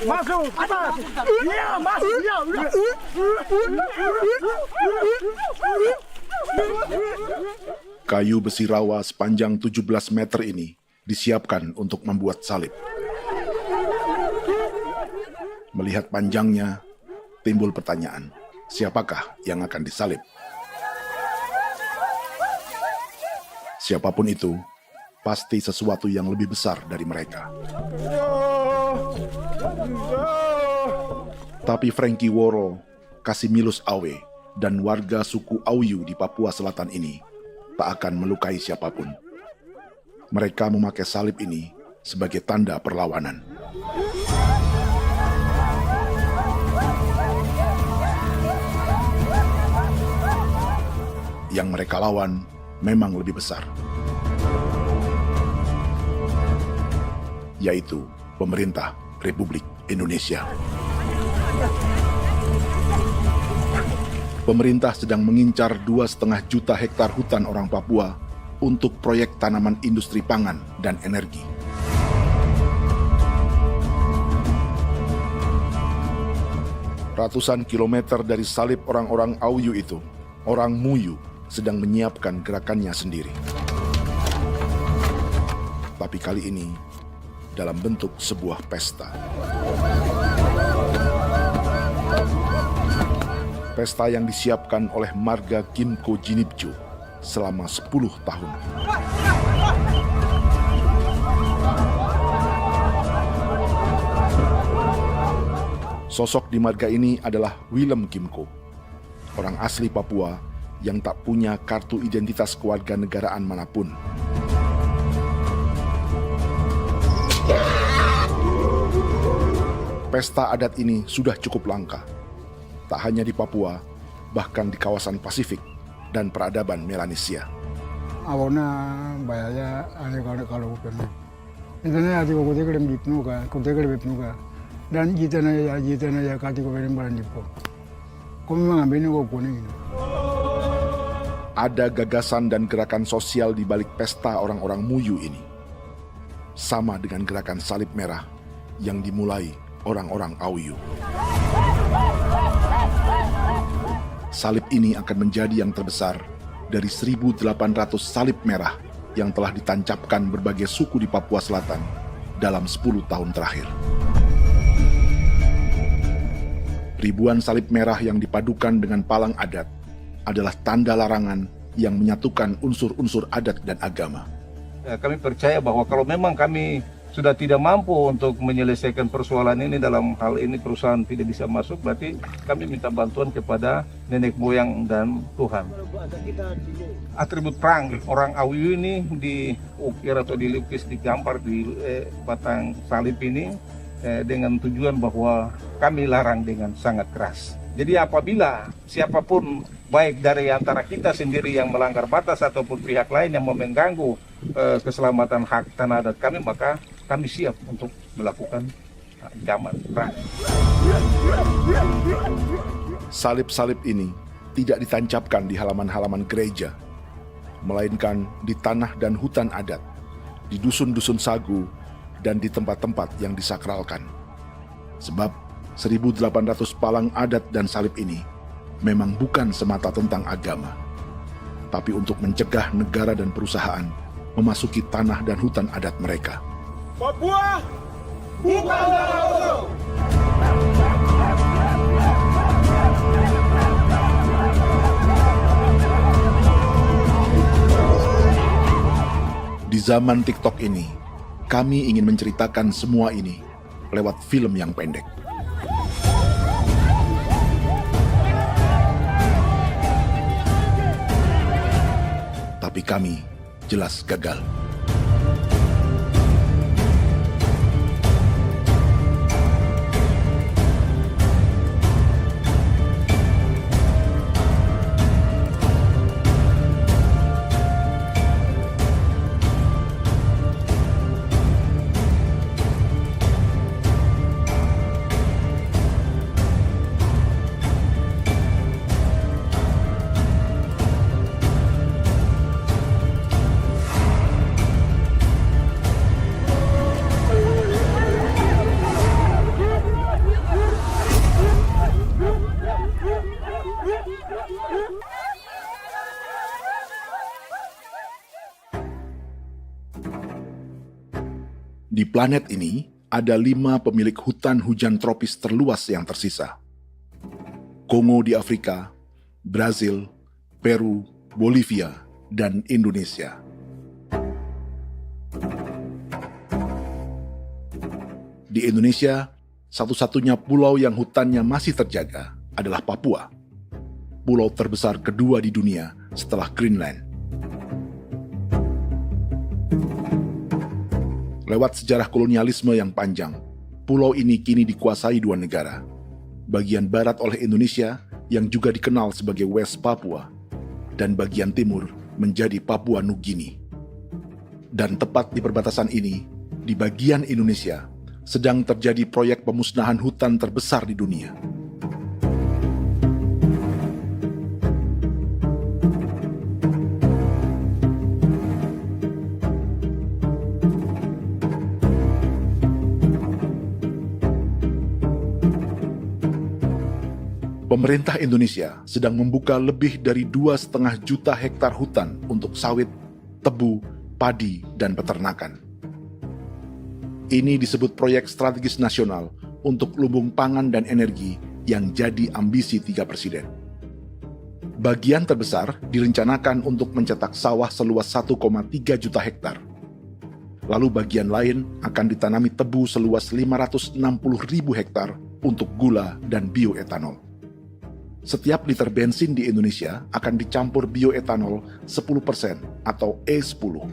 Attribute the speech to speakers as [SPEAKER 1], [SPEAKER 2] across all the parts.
[SPEAKER 1] Masuk. Iya, masuk.
[SPEAKER 2] Kayu besi rawa sepanjang 17 meter ini disiapkan untuk membuat salib. Melihat panjangnya, timbul pertanyaan, siapakah yang akan disalib? Siapapun itu, pasti sesuatu yang lebih besar dari mereka. Tapi Frankie Woro, Casimilus Awe, dan warga suku Auyu di Papua Selatan ini tak akan melukai siapapun. Mereka memakai salib ini sebagai tanda perlawanan. Yang mereka lawan memang lebih besar, yaitu pemerintah Republik Indonesia. Pemerintah sedang mengincar 2,5 juta hektar hutan orang Papua untuk proyek tanaman industri pangan dan energi. Ratusan kilometer dari salib orang-orang Auyu itu, orang Muyu sedang menyiapkan gerakannya sendiri. Tapi kali ini dalam bentuk sebuah pesta. Pesta yang disiapkan oleh marga Kimco Jinibju selama 10 tahun. Sosok di marga ini adalah Willem Kimco, orang asli Papua yang tak punya kartu identitas kewarganegaraan manapun. Pesta adat ini sudah cukup langka, tak hanya di Papua, bahkan di kawasan Pasifik dan peradaban Melanesia.
[SPEAKER 3] Awalnya bayarnya ada kalau bukan. Intinya ada kode bipnuka, dan jitana ya kati ko berimbalan dipo. Kami mengambil ko kuning.
[SPEAKER 2] Ada gagasan dan gerakan sosial di balik pesta orang-orang Muyu ini. Sama dengan gerakan salib merah yang dimulai orang-orang Auyu. Salib ini akan menjadi yang terbesar dari 1.800 salib merah yang telah ditancapkan berbagai suku di Papua Selatan dalam 10 tahun terakhir. Ribuan salib merah yang dipadukan dengan palang adat adalah tanda larangan yang menyatukan unsur-unsur adat dan agama.
[SPEAKER 4] Kami percaya bahwa kalau memang kami sudah tidak mampu untuk menyelesaikan persoalan ini, dalam hal ini perusahaan tidak bisa masuk, berarti kami minta bantuan kepada nenek moyang dan Tuhan. Atribut perang orang Auyu ini diukir atau dilukis, digambar di batang salib ini dengan tujuan bahwa kami larang dengan sangat keras. Jadi apabila siapapun, baik dari antara kita sendiri yang melanggar batas ataupun pihak lain yang mau mengganggu keselamatan hak tanah adat kami, maka kami siap untuk melakukan ancaman perang.
[SPEAKER 2] Salib-salib ini tidak ditancapkan di halaman-halaman gereja, melainkan di tanah dan hutan adat, di dusun-dusun sagu, dan di tempat-tempat yang disakralkan. Sebab 1.800 palang adat dan salib ini memang bukan semata tentang agama, tapi untuk mencegah negara dan perusahaan memasuki tanah dan hutan adat mereka.
[SPEAKER 1] Papua bukan tanah kosong.
[SPEAKER 2] Di zaman TikTok ini, kami ingin menceritakan semua ini lewat film yang pendek. Tapi kami jelas gagal. Di planet ini, ada 5 pemilik hutan hujan tropis terluas yang tersisa. Kongo di Afrika, Brazil, Peru, Bolivia, dan Indonesia. Di Indonesia, satu-satunya pulau yang hutannya masih terjaga adalah Papua, pulau terbesar kedua di dunia setelah Greenland. Lewat sejarah kolonialisme yang panjang, pulau ini kini dikuasai 2 negara. Bagian barat oleh Indonesia yang juga dikenal sebagai West Papua, dan bagian timur menjadi Papua Nugini. Dan tepat di perbatasan ini, di bagian Indonesia, sedang terjadi proyek pemusnahan hutan terbesar di dunia. Pemerintah Indonesia sedang membuka lebih dari 2,5 juta hektar hutan untuk sawit, tebu, padi, dan peternakan. Ini disebut proyek strategis nasional untuk lumbung pangan dan energi yang jadi ambisi 3 presiden. Bagian terbesar direncanakan untuk mencetak sawah seluas 1,3 juta hektar. Lalu bagian lain akan ditanami tebu seluas 560.000 hektar untuk gula dan bioetanol. Setiap liter bensin di Indonesia akan dicampur bioetanol 10% atau E10.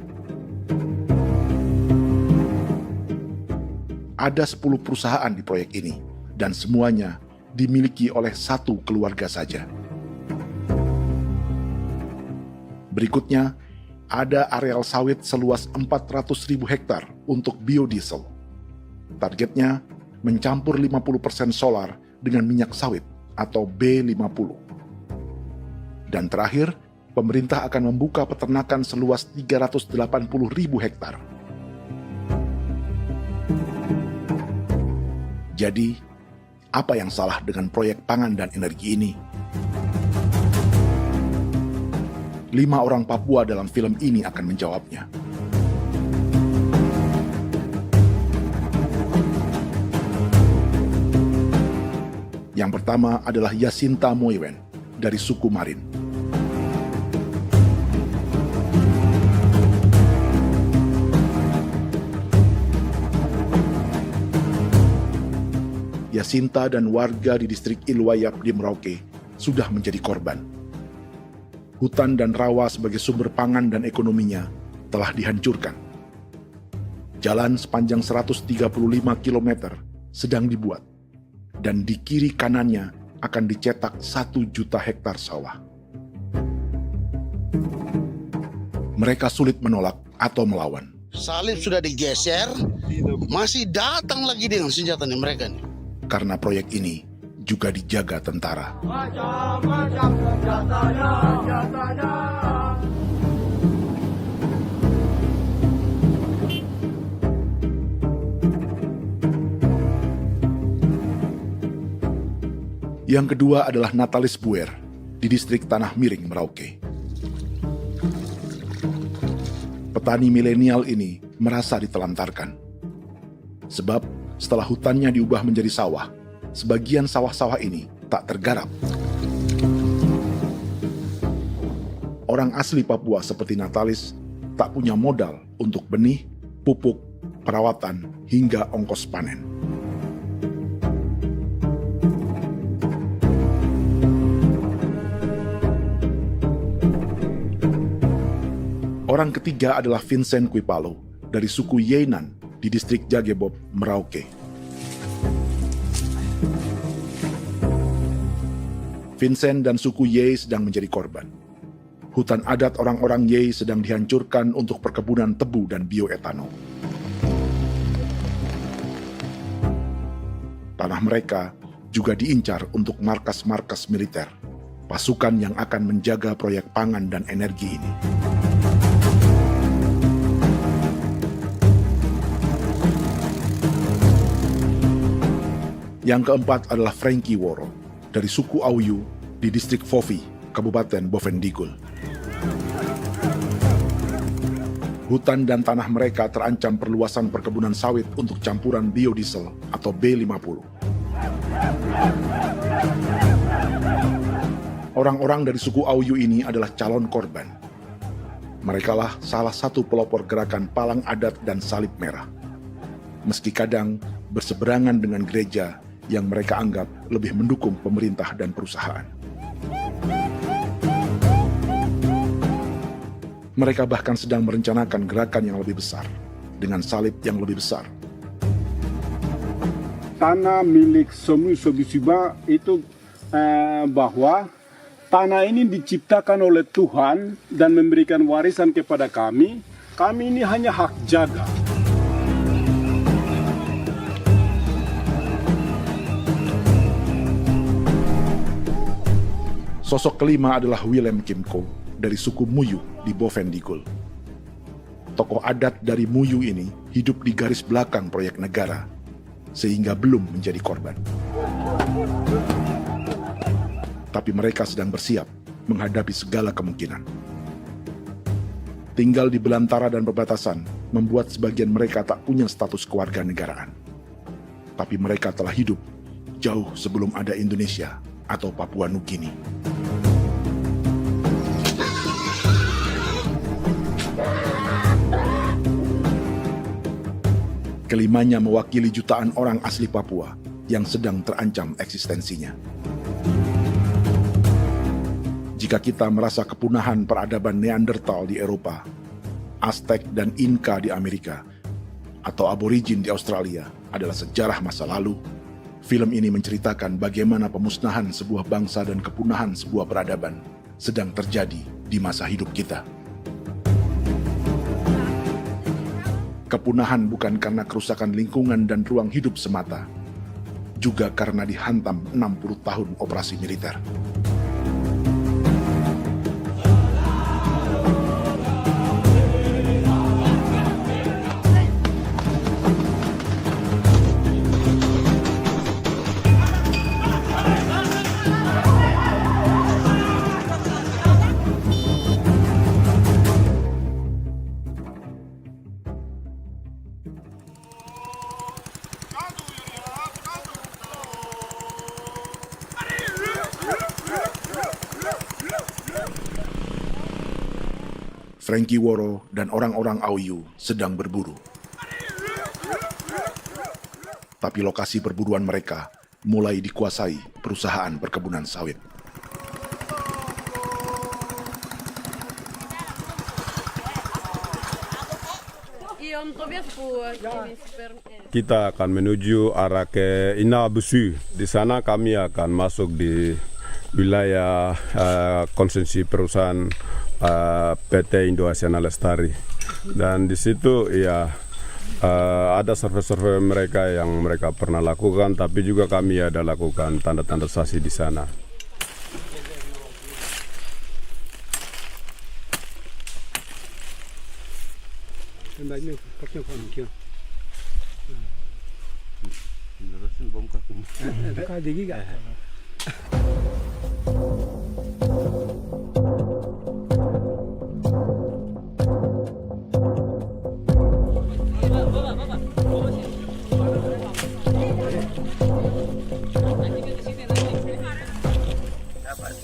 [SPEAKER 2] Ada 10 perusahaan di proyek ini, dan semuanya dimiliki oleh 1 keluarga saja. Berikutnya, ada areal sawit seluas 400.000 hektar untuk biodiesel. Targetnya mencampur 50% solar dengan minyak sawit atau B50. Dan terakhir, pemerintah akan membuka peternakan seluas 380.000 hektar. Jadi, apa yang salah dengan proyek pangan dan energi ini? 5 orang Papua dalam film ini akan menjawabnya. Yang pertama adalah Yasinta Moiwen dari suku Marin. Yasinta dan warga di distrik Ilwayap di Merauke sudah menjadi korban. Hutan dan rawa sebagai sumber pangan dan ekonominya telah dihancurkan. Jalan sepanjang 135 km sedang dibuat, dan di kiri kanannya akan dicetak 1 juta hektar sawah. Mereka sulit menolak atau melawan.
[SPEAKER 5] Salib sudah digeser, masih datang lagi dengan senjatanya mereka nih.
[SPEAKER 2] Karena proyek ini juga dijaga tentara.
[SPEAKER 1] Macam-macam senjatanya.
[SPEAKER 2] Yang kedua adalah Natalis Buer di distrik Tanah Miring, Merauke. Petani milenial ini merasa ditelantarkan. Sebab setelah hutannya diubah menjadi sawah, sebagian sawah-sawah ini tak tergarap. Orang asli Papua seperti Natalis tak punya modal untuk benih, pupuk, perawatan, hingga ongkos panen. Orang ketiga adalah Vincent Kuipalo dari suku Yenan di distrik Jagebob, Merauke. Vincent dan suku Ye sedang menjadi korban. Hutan adat orang-orang Ye sedang dihancurkan untuk perkebunan tebu dan bioetanol. Tanah mereka juga diincar untuk markas-markas militer, pasukan yang akan menjaga proyek pangan dan energi ini. Yang keempat adalah Frankie Woro dari suku Auyu di distrik Fofi, Kabupaten Bovendigul. Hutan dan tanah mereka terancam perluasan perkebunan sawit untuk campuran biodiesel atau B50. Orang-orang dari suku Auyu ini adalah calon korban. Merekalah salah satu pelopor gerakan Palang Adat dan Salib Merah. Meski kadang berseberangan dengan gereja yang mereka anggap lebih mendukung pemerintah dan perusahaan. Mereka bahkan sedang merencanakan gerakan yang lebih besar, dengan salib yang lebih besar.
[SPEAKER 6] Tanah milik Somu Sobisiba itu bahwa tanah ini diciptakan oleh Tuhan dan memberikan warisan kepada kami. Kami ini hanya hak jaga.
[SPEAKER 2] Sosok kelima adalah Willem Kimco dari suku Muyu di Bovendigul. Tokoh adat dari Muyu ini hidup di garis belakang proyek negara, sehingga belum menjadi korban. Tapi mereka sedang bersiap menghadapi segala kemungkinan. Tinggal di belantara dan perbatasan membuat sebagian mereka tak punya status kewarganegaraan. Tapi mereka telah hidup jauh sebelum ada Indonesia atau Papua Nugini. Kelimanya mewakili jutaan orang asli Papua yang sedang terancam eksistensinya. Jika kita merasa kepunahan peradaban Neanderthal di Eropa, Aztec dan Inca di Amerika, atau aborigin di Australia adalah sejarah masa lalu, film ini menceritakan bagaimana pemusnahan sebuah bangsa dan kepunahan sebuah peradaban sedang terjadi di masa hidup kita. Kepunahan bukan karena kerusakan lingkungan dan ruang hidup semata, juga karena dihantam 60 tahun operasi militer. Frankie Woro dan orang-orang Auyu sedang berburu. Tapi lokasi perburuan mereka mulai dikuasai perusahaan perkebunan sawit.
[SPEAKER 7] Kita akan menuju arah ke Inabusu. Di sana kami akan masuk di wilayah konsesi perusahaan PT Indo Asiana Lestari, dan di situ ya ada survei-survei mereka yang mereka pernah lakukan, tapi juga kami ada lakukan tanda-tanda saksi di sana.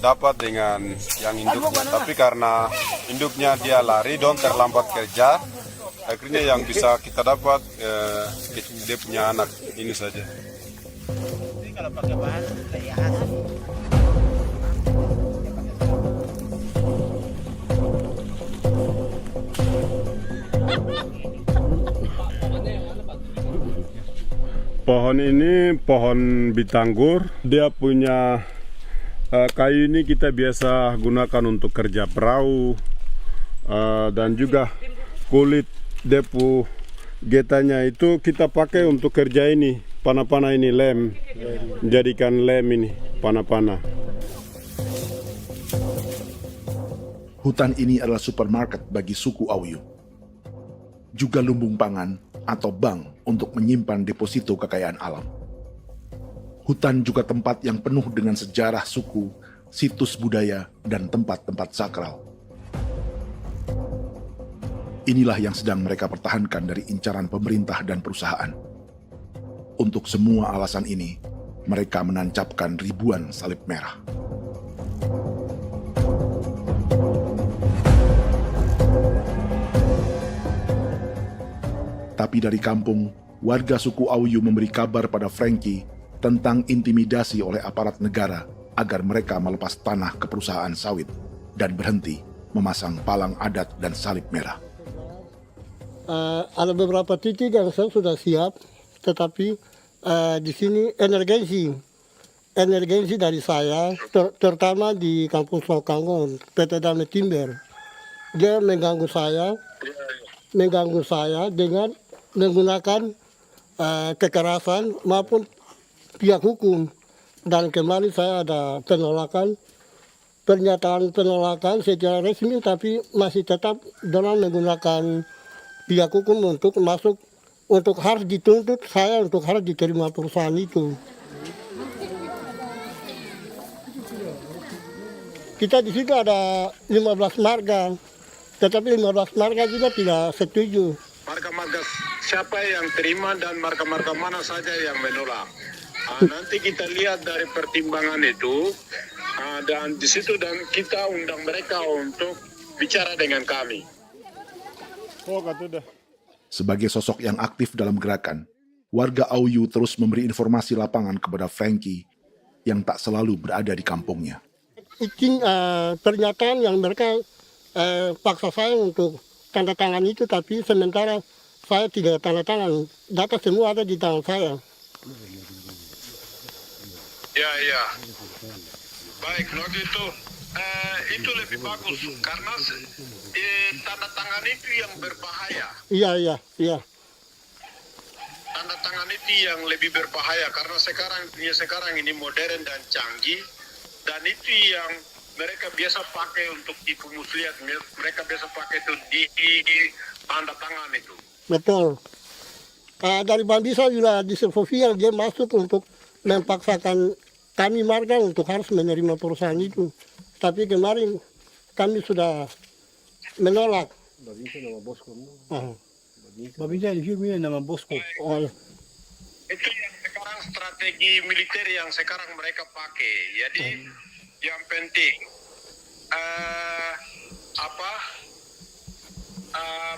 [SPEAKER 7] Dapat dengan yang induknya, tapi karena induknya dia lari dan terlambat kerja, akhirnya yang bisa kita dapat dia punya anak ini saja. Kalau pakai bahan pohon ini pohon bitanggur, dia punya kayu ini kita biasa gunakan untuk kerja perahu, dan juga kulit depu getanya itu kita pakai untuk kerja ini, panah-panah ini lem, jadikan lem ini, panah-panah.
[SPEAKER 2] Hutan ini adalah supermarket bagi suku Auyu. Juga lumbung pangan atau bank untuk menyimpan deposito kekayaan alam. Hutan juga tempat yang penuh dengan sejarah suku, situs budaya, dan tempat-tempat sakral. Inilah yang sedang mereka pertahankan dari incaran pemerintah dan perusahaan. Untuk semua alasan ini, mereka menancapkan ribuan salib merah. Tapi dari kampung, warga suku Auyu memberi kabar pada Frankie tentang intimidasi oleh aparat negara agar mereka melepas tanah ke perusahaan sawit dan berhenti memasang palang adat dan salib merah.
[SPEAKER 8] Ada beberapa titik yang saya sudah siap, tetapi di sini emergensi dari saya, terutama di kampung Sokanggon, PT Damai Timber. Dia mengganggu saya dengan menggunakan kekerasan maupun pihak hukum. Dan kemarin saya ada pernyataan penolakan secara resmi, tapi masih tetap dengan menggunakan pihak hukum untuk masuk, untuk harus dituntut saya untuk harus diterima perusahaan itu. Kita di situ ada 15 marga, tetapi 15 marga juga tidak setuju.
[SPEAKER 9] Marga-marga siapa yang terima dan marga-marga mana saja yang menolak. Nanti kita lihat dari pertimbangan itu, dan di situ dan kita undang mereka untuk bicara dengan kami.
[SPEAKER 2] Sebagai sosok yang aktif dalam gerakan, warga Auyu terus memberi informasi lapangan kepada Frankie yang tak selalu berada di kampungnya.
[SPEAKER 8] Izin pernyataan yang mereka paksa saya untuk tanda tangan itu, tapi sementara saya tidak tanda tangan. Data semua ada di tangan saya.
[SPEAKER 9] Ya. Baik, kalau gitu itu lebih bagus karena tanda tangan itu yang berbahaya.
[SPEAKER 8] Iya.
[SPEAKER 9] Tanda tangan itu yang lebih berbahaya karena sekarang ini modern dan canggih, dan itu yang mereka biasa pakai untuk tipu muslihat. Mereka biasa pakai itu di tanda tangan itu.
[SPEAKER 8] Betul. Dari Bambisa juga di Sofia dia masuk untuk memaksakan kami marga untuk harus menerima perusahaan itu. Tapi kemarin kami sudah menolak.
[SPEAKER 3] Babinsa di sini nama bosku.
[SPEAKER 9] Itu yang sekarang strategi militer yang sekarang mereka pakai. Jadi yang penting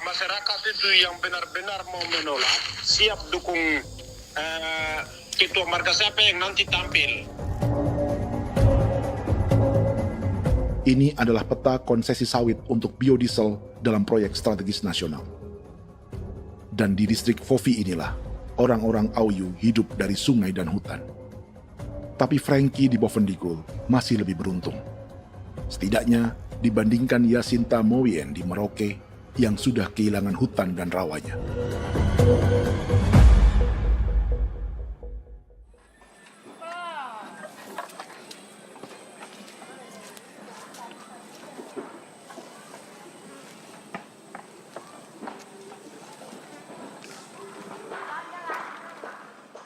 [SPEAKER 9] masyarakat itu yang benar-benar mau menolak siap dukung ketua marga siapa yang nanti tampil.
[SPEAKER 2] Ini adalah peta konsesi sawit untuk biodiesel dalam proyek strategis nasional. Dan di distrik Fofi inilah, orang-orang Auyu hidup dari sungai dan hutan. Tapi Frankie di Bovendigul masih lebih beruntung. Setidaknya dibandingkan Yasinta Moyen di Merauke yang sudah kehilangan hutan dan rawanya.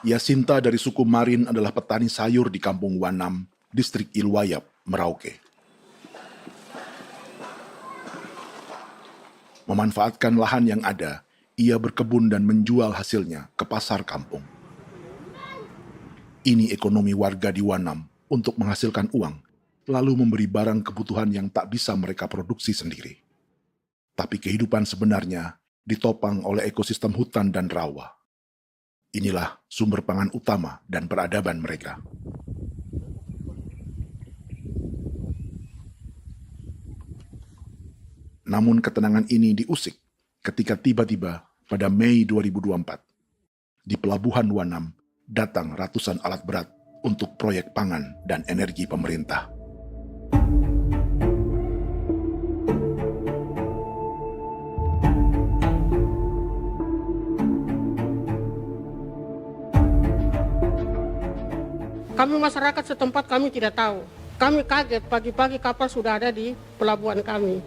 [SPEAKER 2] Yasinta dari suku Marin adalah petani sayur di kampung Wanam, distrik Ilwayap, Merauke. Memanfaatkan lahan yang ada, ia berkebun dan menjual hasilnya ke pasar kampung. Ini ekonomi warga di Wanam untuk menghasilkan uang, lalu memberi barang kebutuhan yang tak bisa mereka produksi sendiri. Tapi kehidupan sebenarnya ditopang oleh ekosistem hutan dan rawa. Inilah sumber pangan utama dan peradaban mereka. Namun ketenangan ini diusik ketika tiba-tiba pada Mei 2024, di Pelabuhan Wanam datang ratusan alat berat untuk proyek pangan dan energi pemerintah.
[SPEAKER 8] Kami masyarakat setempat kami tidak tahu. Kami kaget pagi-pagi kapal sudah ada di pelabuhan kami.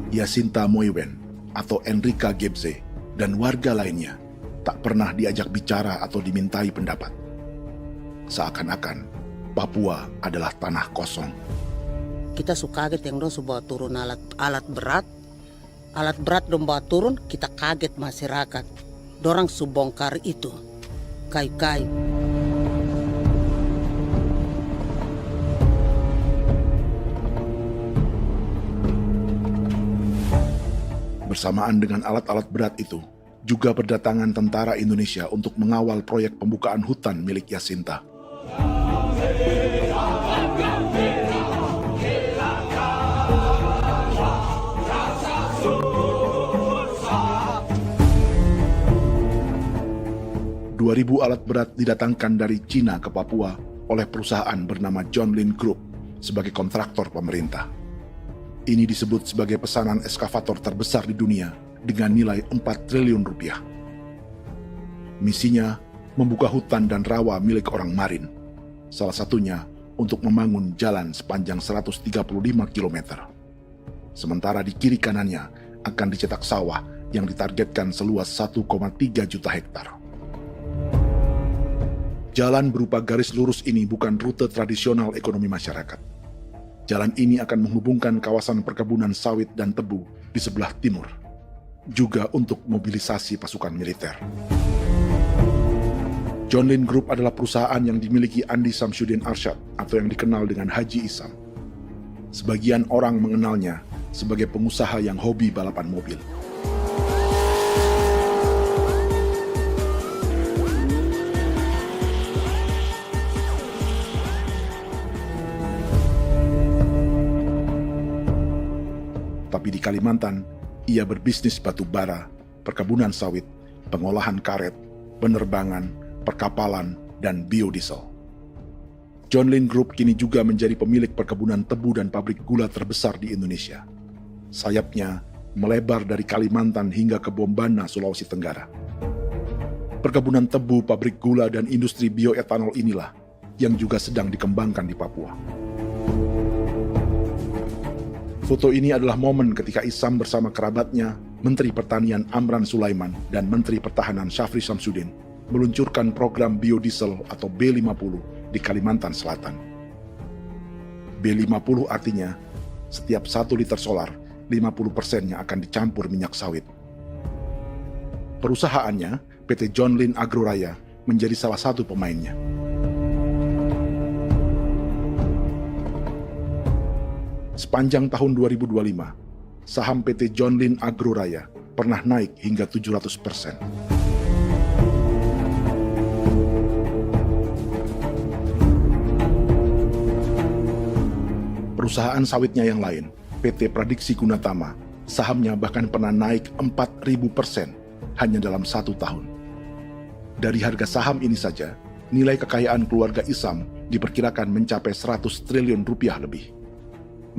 [SPEAKER 2] Yasinta Moiwen atau Enrika Gebze dan warga lainnya tak pernah diajak bicara atau dimintai pendapat. Seakan-akan Papua adalah tanah kosong.
[SPEAKER 10] Kita suka kaget yang dong bawa turun alat berat dong bawa turun, kita kaget masyarakat. Dorang subongkar itu kayu-kayu.
[SPEAKER 2] Bersamaan dengan alat-alat berat itu, juga berdatangan tentara Indonesia untuk mengawal proyek pembukaan hutan milik Jacinta. Ribu alat berat didatangkan dari Cina ke Papua oleh perusahaan bernama John Lin Group sebagai kontraktor pemerintah. Ini disebut sebagai pesanan eskavator terbesar di dunia dengan nilai 4 triliun rupiah. Misinya membuka hutan dan rawa milik orang Marin, salah satunya untuk membangun jalan sepanjang 135 km. Sementara di kiri kanannya akan dicetak sawah yang ditargetkan seluas 1,3 juta hektar. Jalan berupa garis lurus ini bukan rute tradisional ekonomi masyarakat. Jalan ini akan menghubungkan kawasan perkebunan sawit dan tebu di sebelah timur, juga untuk mobilisasi pasukan militer. John Lin Group adalah perusahaan yang dimiliki Andi Samsudin Arsyad atau yang dikenal dengan Haji Isam. Sebagian orang mengenalnya sebagai pengusaha yang hobi balapan mobil. Tapi di Kalimantan, ia berbisnis batu bara, perkebunan sawit, pengolahan karet, penerbangan, perkapalan, dan biodiesel. John Lin Group kini juga menjadi pemilik perkebunan tebu dan pabrik gula terbesar di Indonesia. Sayapnya melebar dari Kalimantan hingga ke Bombana, Sulawesi Tenggara. Perkebunan tebu, pabrik gula, dan industri bioetanol inilah yang juga sedang dikembangkan di Papua. Foto ini adalah momen ketika Isam bersama kerabatnya, Menteri Pertanian Amran Sulaiman dan Menteri Pertahanan Syafri Samsudin meluncurkan program biodiesel atau B50 di Kalimantan Selatan. B50 artinya setiap 1 liter solar, 50%-nya akan dicampur minyak sawit. Perusahaannya, PT John Lin Agroraya, menjadi salah satu pemainnya. Sepanjang tahun 2025, saham PT John Lin Agroraya pernah naik hingga 700%. Perusahaan sawitnya yang lain, PT Pradiksi Gunatama, sahamnya bahkan pernah naik 4.000% hanya dalam 1 tahun. Dari harga saham ini saja, nilai kekayaan keluarga Isam diperkirakan mencapai 100 triliun rupiah lebih,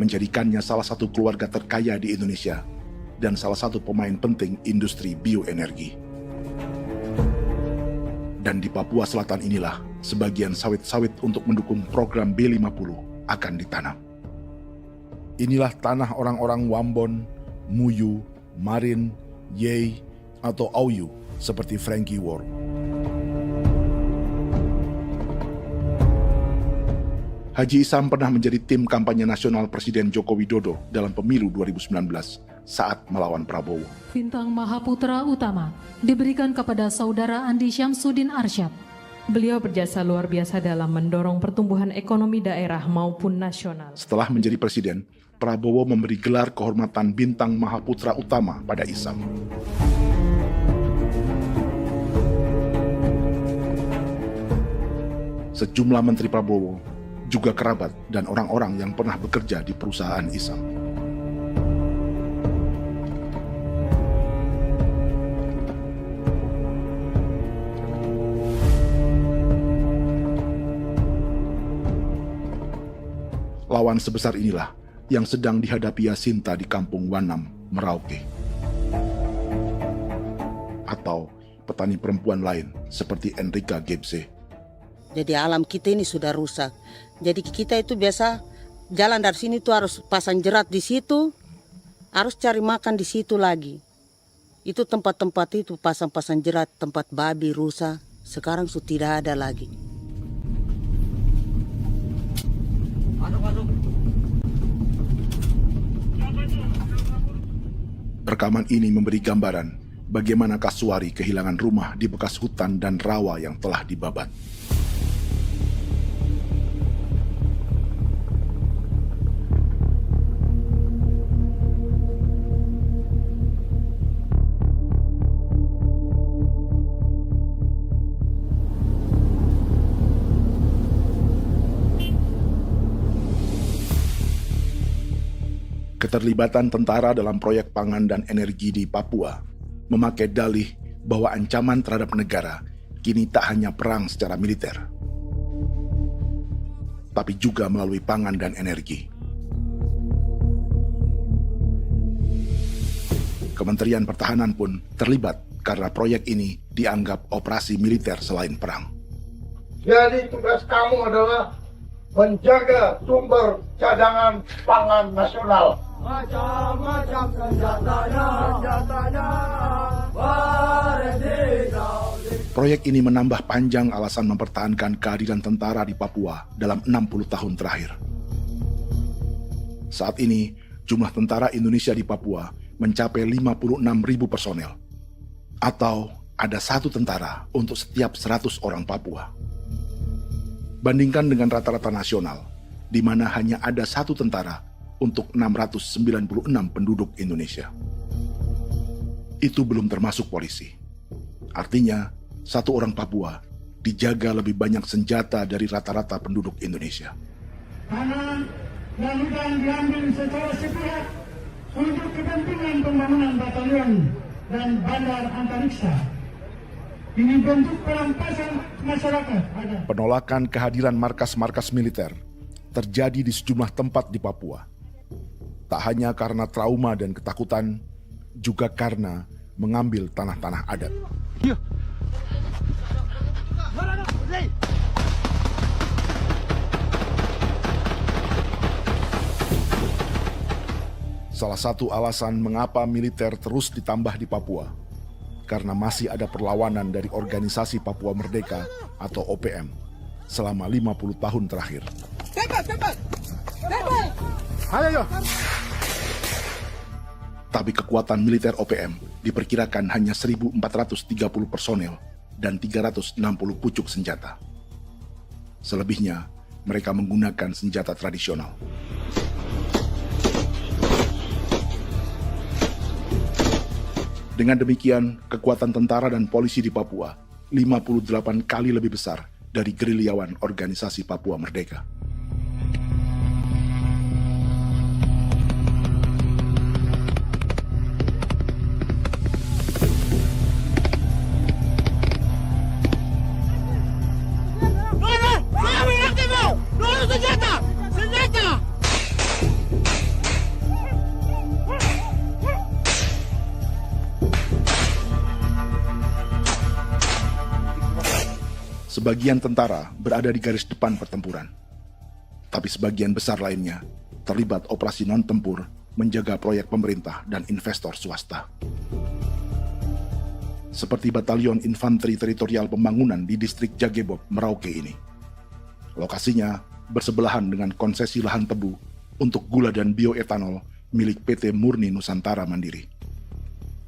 [SPEAKER 2] menjadikannya salah satu keluarga terkaya di Indonesia dan salah satu pemain penting industri bioenergi. Dan di Papua Selatan inilah sebagian sawit-sawit untuk mendukung program B50 akan ditanam. Inilah tanah orang-orang Wambon, Muyu, Marin, Yei, atau Auyu seperti Frankie Wor. Haji Isam pernah menjadi tim kampanye nasional Presiden Joko Widodo dalam pemilu 2019 saat melawan Prabowo.
[SPEAKER 11] Bintang Mahaputra Utama diberikan kepada Saudara Andi Syamsuddin Arsyad. Beliau berjasa luar biasa dalam mendorong pertumbuhan ekonomi daerah maupun nasional.
[SPEAKER 2] Setelah menjadi presiden, Prabowo memberi gelar kehormatan Bintang Mahaputra Utama pada Isam. Sejumlah menteri Prabowo, juga kerabat dan orang-orang yang pernah bekerja di perusahaan Isam. Lawan sebesar inilah yang sedang dihadapi Jacinta di kampung Wanam, Merauke. Atau petani perempuan lain seperti Enrika Gebze.
[SPEAKER 10] Jadi alam kita ini sudah rusak. Jadi kita itu biasa jalan dari sini tuh harus pasang jerat di situ, harus cari makan di situ lagi. Itu tempat-tempat itu pasang-pasang jerat, tempat babi, rusa, sekarang sudah tidak ada lagi.
[SPEAKER 2] Rekaman ini memberi gambaran bagaimana Kasuari kehilangan rumah di bekas hutan dan rawa yang telah dibabat. Keterlibatan tentara dalam proyek pangan dan energi di Papua memakai dalih bahwa ancaman terhadap negara kini tak hanya perang secara militer, tapi juga melalui pangan dan energi. Kementerian Pertahanan pun terlibat karena proyek ini dianggap operasi militer selain perang.
[SPEAKER 1] Jadi tugas kamu adalah menjaga sumber cadangan pangan nasional. Macam-macam senjatanya,
[SPEAKER 2] Proyek ini menambah panjang alasan mempertahankan kehadiran tentara di Papua dalam 60 tahun terakhir. Saat ini, jumlah tentara Indonesia di Papua mencapai 56.000 personel, atau ada 1 tentara untuk setiap 100 orang Papua. Bandingkan dengan rata-rata nasional, di mana hanya ada 1 tentara untuk 696 penduduk Indonesia. Itu belum termasuk polisi. Artinya, 1 orang Papua dijaga lebih banyak senjata dari rata-rata penduduk Indonesia.
[SPEAKER 3] Tanah dan hutan diambil secara sepihak untuk kepentingan pembangunan batalion dan bandar antariksa. Ini bentuk perampasan masyarakat.
[SPEAKER 2] Penolakan kehadiran markas-markas militer terjadi di sejumlah tempat di Papua. Tak hanya karena trauma dan ketakutan, juga karena mengambil tanah-tanah adat. Salah satu alasan mengapa militer terus ditambah di Papua, karena masih ada perlawanan dari Organisasi Papua Merdeka atau OPM selama 50 tahun terakhir. Tapi kekuatan militer OPM diperkirakan hanya 1.430 personel dan 360 pucuk senjata. Selebihnya, mereka menggunakan senjata tradisional. Dengan demikian, kekuatan tentara dan polisi di Papua 58 kali lebih besar dari gerilyawan Organisasi Papua Merdeka. Sebagian tentara berada di garis depan pertempuran, tapi sebagian besar lainnya terlibat operasi non-tempur menjaga proyek pemerintah dan investor swasta. Seperti Batalion Infanteri Teritorial Pembangunan di distrik Jagebob, Merauke ini. Lokasinya bersebelahan dengan konsesi lahan tebu untuk gula dan bioetanol milik PT Murni Nusantara Mandiri.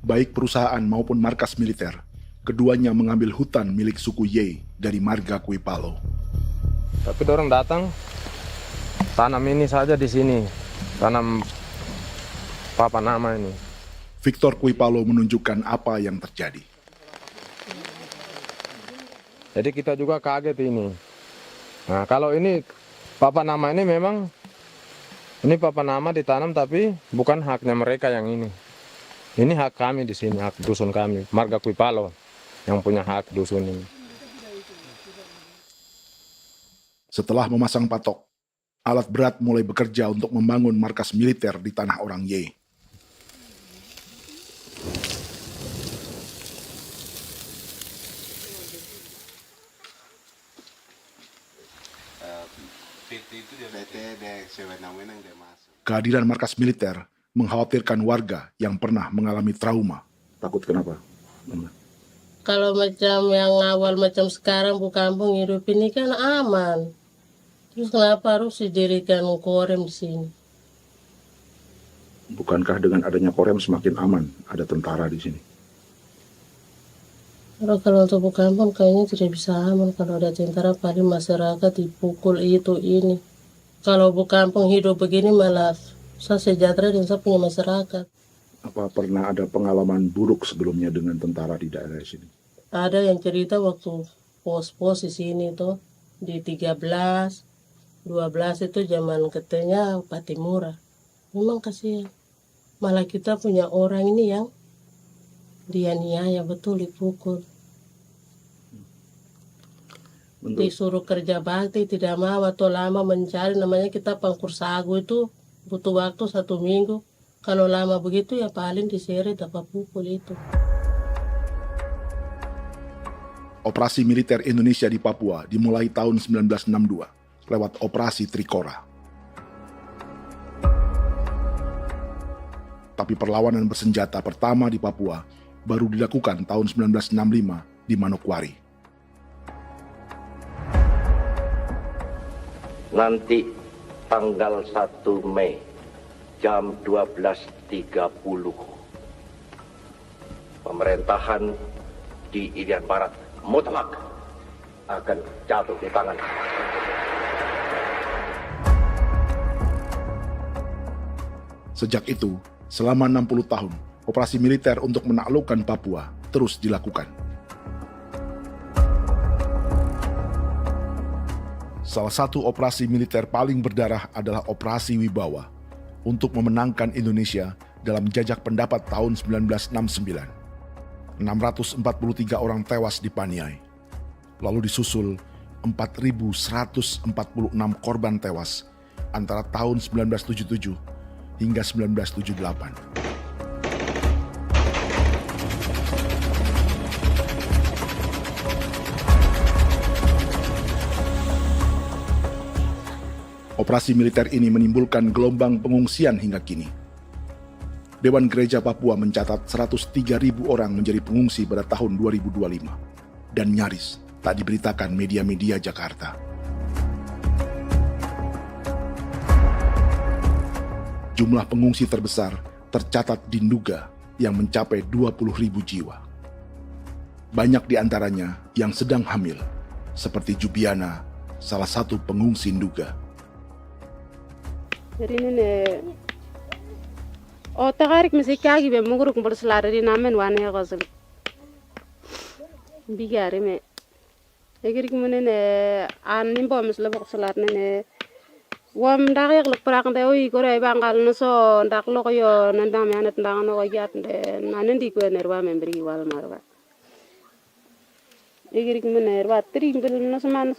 [SPEAKER 2] Baik perusahaan maupun markas militer, keduanya mengambil hutan milik suku Ye dari marga Kuipalo.
[SPEAKER 12] Tapi orang datang tanam ini saja di sini, tanam papan nama ini.
[SPEAKER 2] Victor Kuipalo menunjukkan apa yang terjadi.
[SPEAKER 12] Jadi kita juga kaget ini. Nah, kalau ini papan nama ini memang ini papan nama ditanam tapi bukan haknya mereka yang ini. Ini hak kami di sini, hak dusun kami, marga Kuipalo yang punya hak dusun ini.
[SPEAKER 2] Setelah memasang patok, alat berat mulai bekerja untuk membangun markas militer di tanah orang Ye. Kehadiran markas militer mengkhawatirkan warga yang pernah mengalami trauma. Takut kenapa?
[SPEAKER 10] Kalau macam yang awal macam sekarang bu kampung hidup ini kan aman. Terus kenapa harus didirikan korem di sini?
[SPEAKER 2] Bukankah dengan adanya Korem semakin aman ada tentara di sini?
[SPEAKER 10] Kalau untuk kampung kayaknya tidak bisa aman kalau ada tentara, paling masyarakat dipukul itu ini. Kalau kampung hidup begini malah saya sejahtera dan saya punya masyarakat.
[SPEAKER 2] Apa pernah ada pengalaman buruk sebelumnya dengan tentara di daerah sini?
[SPEAKER 10] Ada yang cerita waktu pos-pos di sini tuh di 13, 12 itu zaman katanya Patimura. Memang kasihan. Malah kita punya orang ini yang dianiaya betul, dipukul. Disuruh kerja bakti tidak mau atau lama mencari, namanya kita pangkur sagu itu butuh waktu 1 minggu. Kalau lama begitu ya paling diseret apa pukul itu.
[SPEAKER 2] Operasi militer Indonesia di Papua dimulai tahun 1962 lewat Operasi Trikora. Tapi perlawanan bersenjata pertama di Papua baru dilakukan tahun 1965 di Manokwari.
[SPEAKER 13] Nanti tanggal 1 Mei jam 12.30 pemerintahan di Irian Barat mutlak akan jatuh di tangan.
[SPEAKER 2] Sejak itu, selama 60 tahun, operasi militer untuk menaklukkan Papua terus dilakukan. Salah satu operasi militer paling berdarah adalah Operasi Wibawa untuk memenangkan Indonesia dalam jajak pendapat tahun 1969. 643 orang tewas di Paniai. Lalu disusul 4.146 korban tewas antara tahun 1977 hingga 1978. Operasi militer ini menimbulkan gelombang pengungsian hingga kini. Dewan Gereja Papua mencatat 103.000 orang menjadi pengungsi pada tahun 2025 dan nyaris tak diberitakan media-media Jakarta. Jumlah pengungsi terbesar tercatat di Nduga yang mencapai 20.000 jiwa. Banyak di antaranya yang sedang hamil, seperti Jubiana, salah satu pengungsi Nduga.
[SPEAKER 14] Jadi ini takarik masih kaki be muguruk berselari namen wane kosel bigari me egirik munene an nimbo misle berselari ne wam darik lek prak de oi gore bangal no so ndak lo yo nandang me anet ndang no yat de nanen di ko nerwa membri wal marwa egirik munene wa tri bil no semana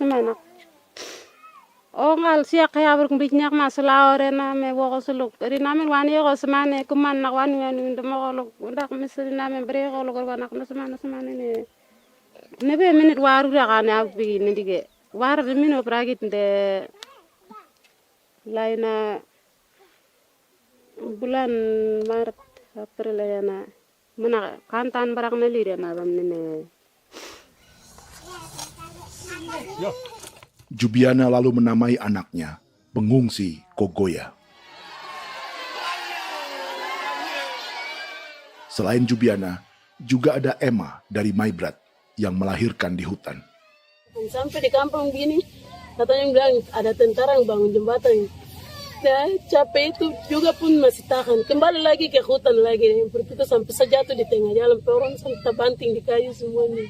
[SPEAKER 14] ngal siak kaya berkumpul nyak masalah orena me wo suluk rina men wani ko semane kuman nak wani ndemo ko ndak misrina men bre ko ko nak no semane ne be minute waru ra kana bi ndige war be mino pragit de laina bulan maret april yana mana kantan barak na lire na bam ne
[SPEAKER 2] Jubiana lalu menamai anaknya pengungsi Kogoya. Selain Jubiana, juga ada Emma dari Maibrat yang melahirkan di hutan.
[SPEAKER 15] Sampai di kampung gini, katanya bilang ada tentara yang bangun jembatan. Nah, capek itu juga pun masih tahan. Kembali lagi ke hutan lagi. Kita sampai sejatuh di tengah jalan. Orang sampai terbanting di kayu semuanya.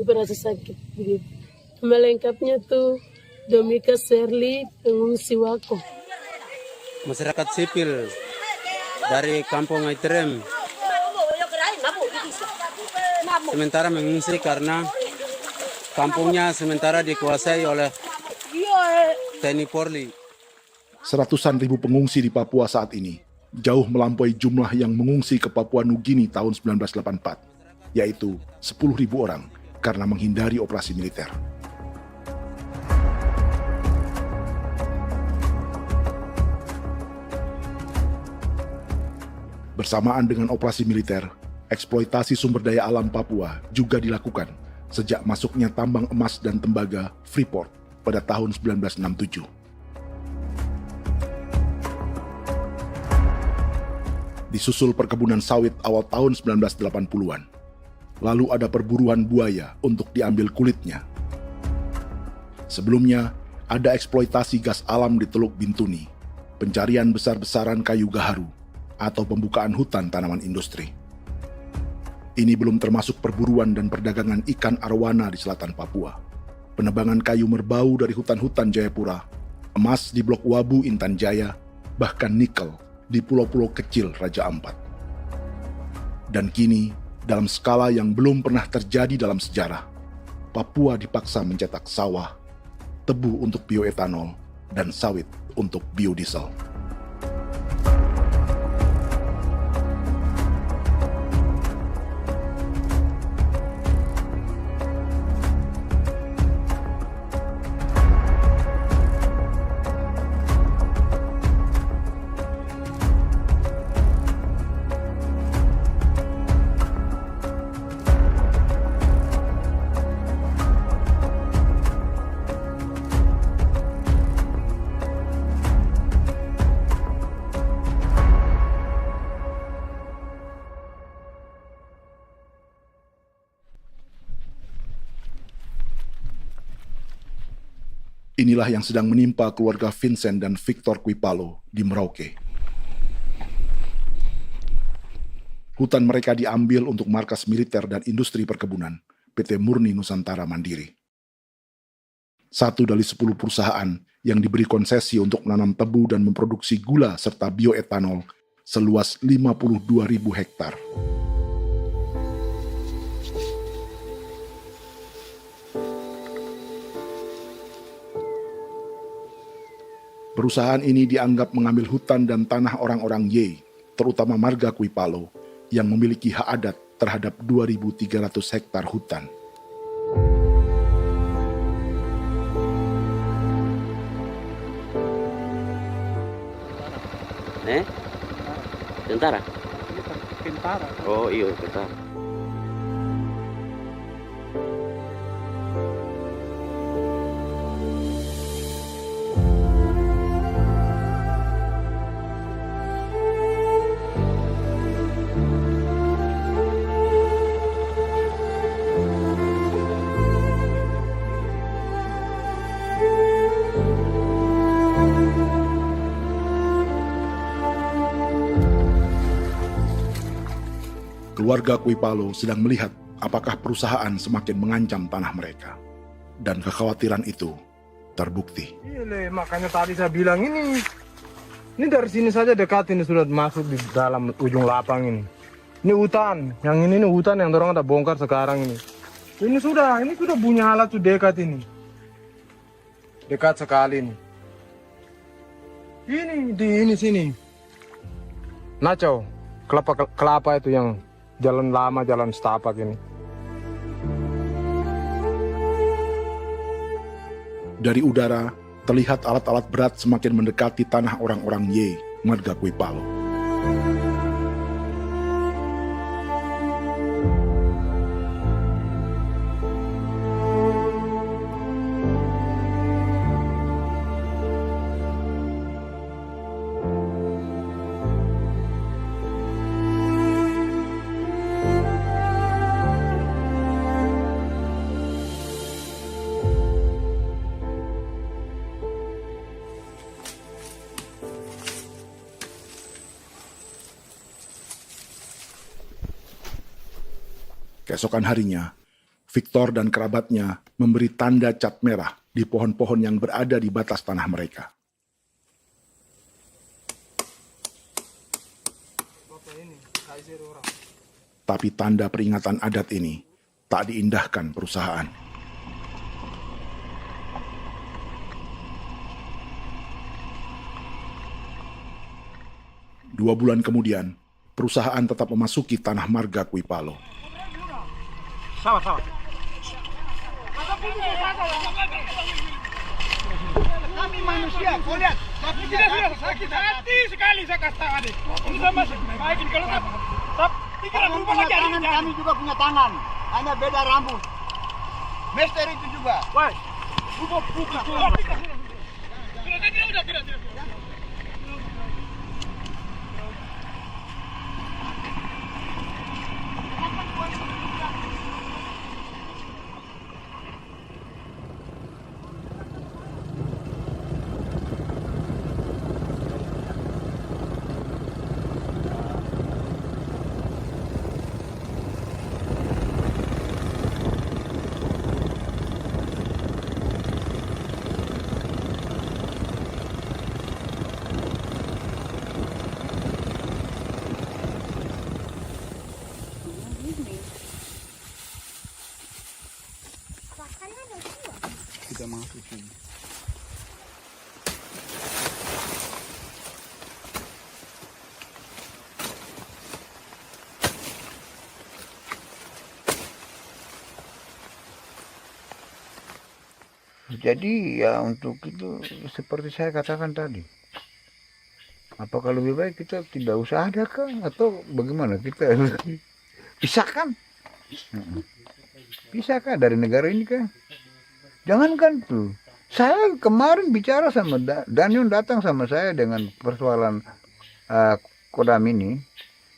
[SPEAKER 15] Berasa sakit begitu. Melengkapnya tuh Domika Serli, pengungsi Wako.
[SPEAKER 16] Masyarakat sipil dari Kampung Aitrem sementara mengungsi karena kampungnya sementara dikuasai oleh TNI Polri.
[SPEAKER 2] Seratusan ribu pengungsi di Papua saat ini jauh melampaui jumlah yang mengungsi ke Papua Nugini tahun 1984, yaitu 10.000 orang karena menghindari operasi militer. Bersamaan dengan operasi militer, eksploitasi sumber daya alam Papua juga dilakukan sejak masuknya tambang emas dan tembaga Freeport pada tahun 1967. Disusul perkebunan sawit awal tahun 1980-an. Lalu ada perburuan buaya untuk diambil kulitnya. Sebelumnya, ada eksploitasi gas alam di Teluk Bintuni, pencarian besar-besaran kayu gaharu, atau pembukaan hutan tanaman industri. Ini belum termasuk perburuan dan perdagangan ikan arwana di selatan Papua, penebangan kayu merbau dari hutan-hutan Jayapura, emas di Blok Wabu Intan Jaya, bahkan nikel di pulau-pulau kecil Raja Ampat. Dan kini, dalam skala yang belum pernah terjadi dalam sejarah, Papua dipaksa mencetak sawah, tebu untuk bioetanol, dan sawit untuk biodiesel. Inilah yang sedang menimpa keluarga Vincent dan Victor Quipalo di Merauke. Hutan mereka diambil untuk markas militer dan industri perkebunan, PT Murni Nusantara Mandiri. Satu dari 10 perusahaan yang diberi konsesi untuk menanam tebu dan memproduksi gula serta bioetanol seluas 52.000 hektar. Perusahaan ini dianggap mengambil hutan dan tanah orang-orang Ye, terutama marga Quipalo, yang memiliki hak adat terhadap 2.300 hektar hutan.
[SPEAKER 17] Tentara? Tentara. Oh iya, tentara.
[SPEAKER 2] Keluarga Quipalo sedang melihat apakah perusahaan semakin mengancam tanah mereka. Dan kekhawatiran itu terbukti.
[SPEAKER 12] Iya, makanya tadi saya bilang ini dari sini saja dekat, ini sudah masuk di dalam ujung lapang ini. Ini hutan, yang ini hutan yang dorong ada bongkar sekarang ini. Ini sudah punya alat tuh dekat ini. Dekat sekali ini. Ini di sini. Nacau, kelapa itu yang jalan lama, jalan setapak ini.
[SPEAKER 2] Dari udara, terlihat alat-alat berat semakin mendekati tanah orang-orang Ye, marga Quipalo. Keesokan harinya, Victor dan kerabatnya memberi tanda cat merah di pohon-pohon yang berada di batas tanah mereka. Tapi tanda peringatan adat ini tak diindahkan perusahaan. Dua bulan kemudian, perusahaan tetap memasuki tanah marga Quipalo.
[SPEAKER 1] Sama-sama. Kami manusia, kau lihat. Tapi sudah sakit hati sekali saya kasih tahu adik. Ini sama baik kalau pikiran berubah lagi hari ini. Kami juga punya tangan, hanya beda rambut. Mister itu juga. Wah, buka. Tidak.
[SPEAKER 12] 1
[SPEAKER 5] masuk sini. Jadi ya untuk itu seperti saya katakan tadi, apakah lebih baik kita tidak usah ada kan atau bagaimana, kita pisahkan, pisahkan dari negara ini kan, jangankan tuh. Saya kemarin bicara sama Daniel, datang sama saya dengan persoalan Kodam ini,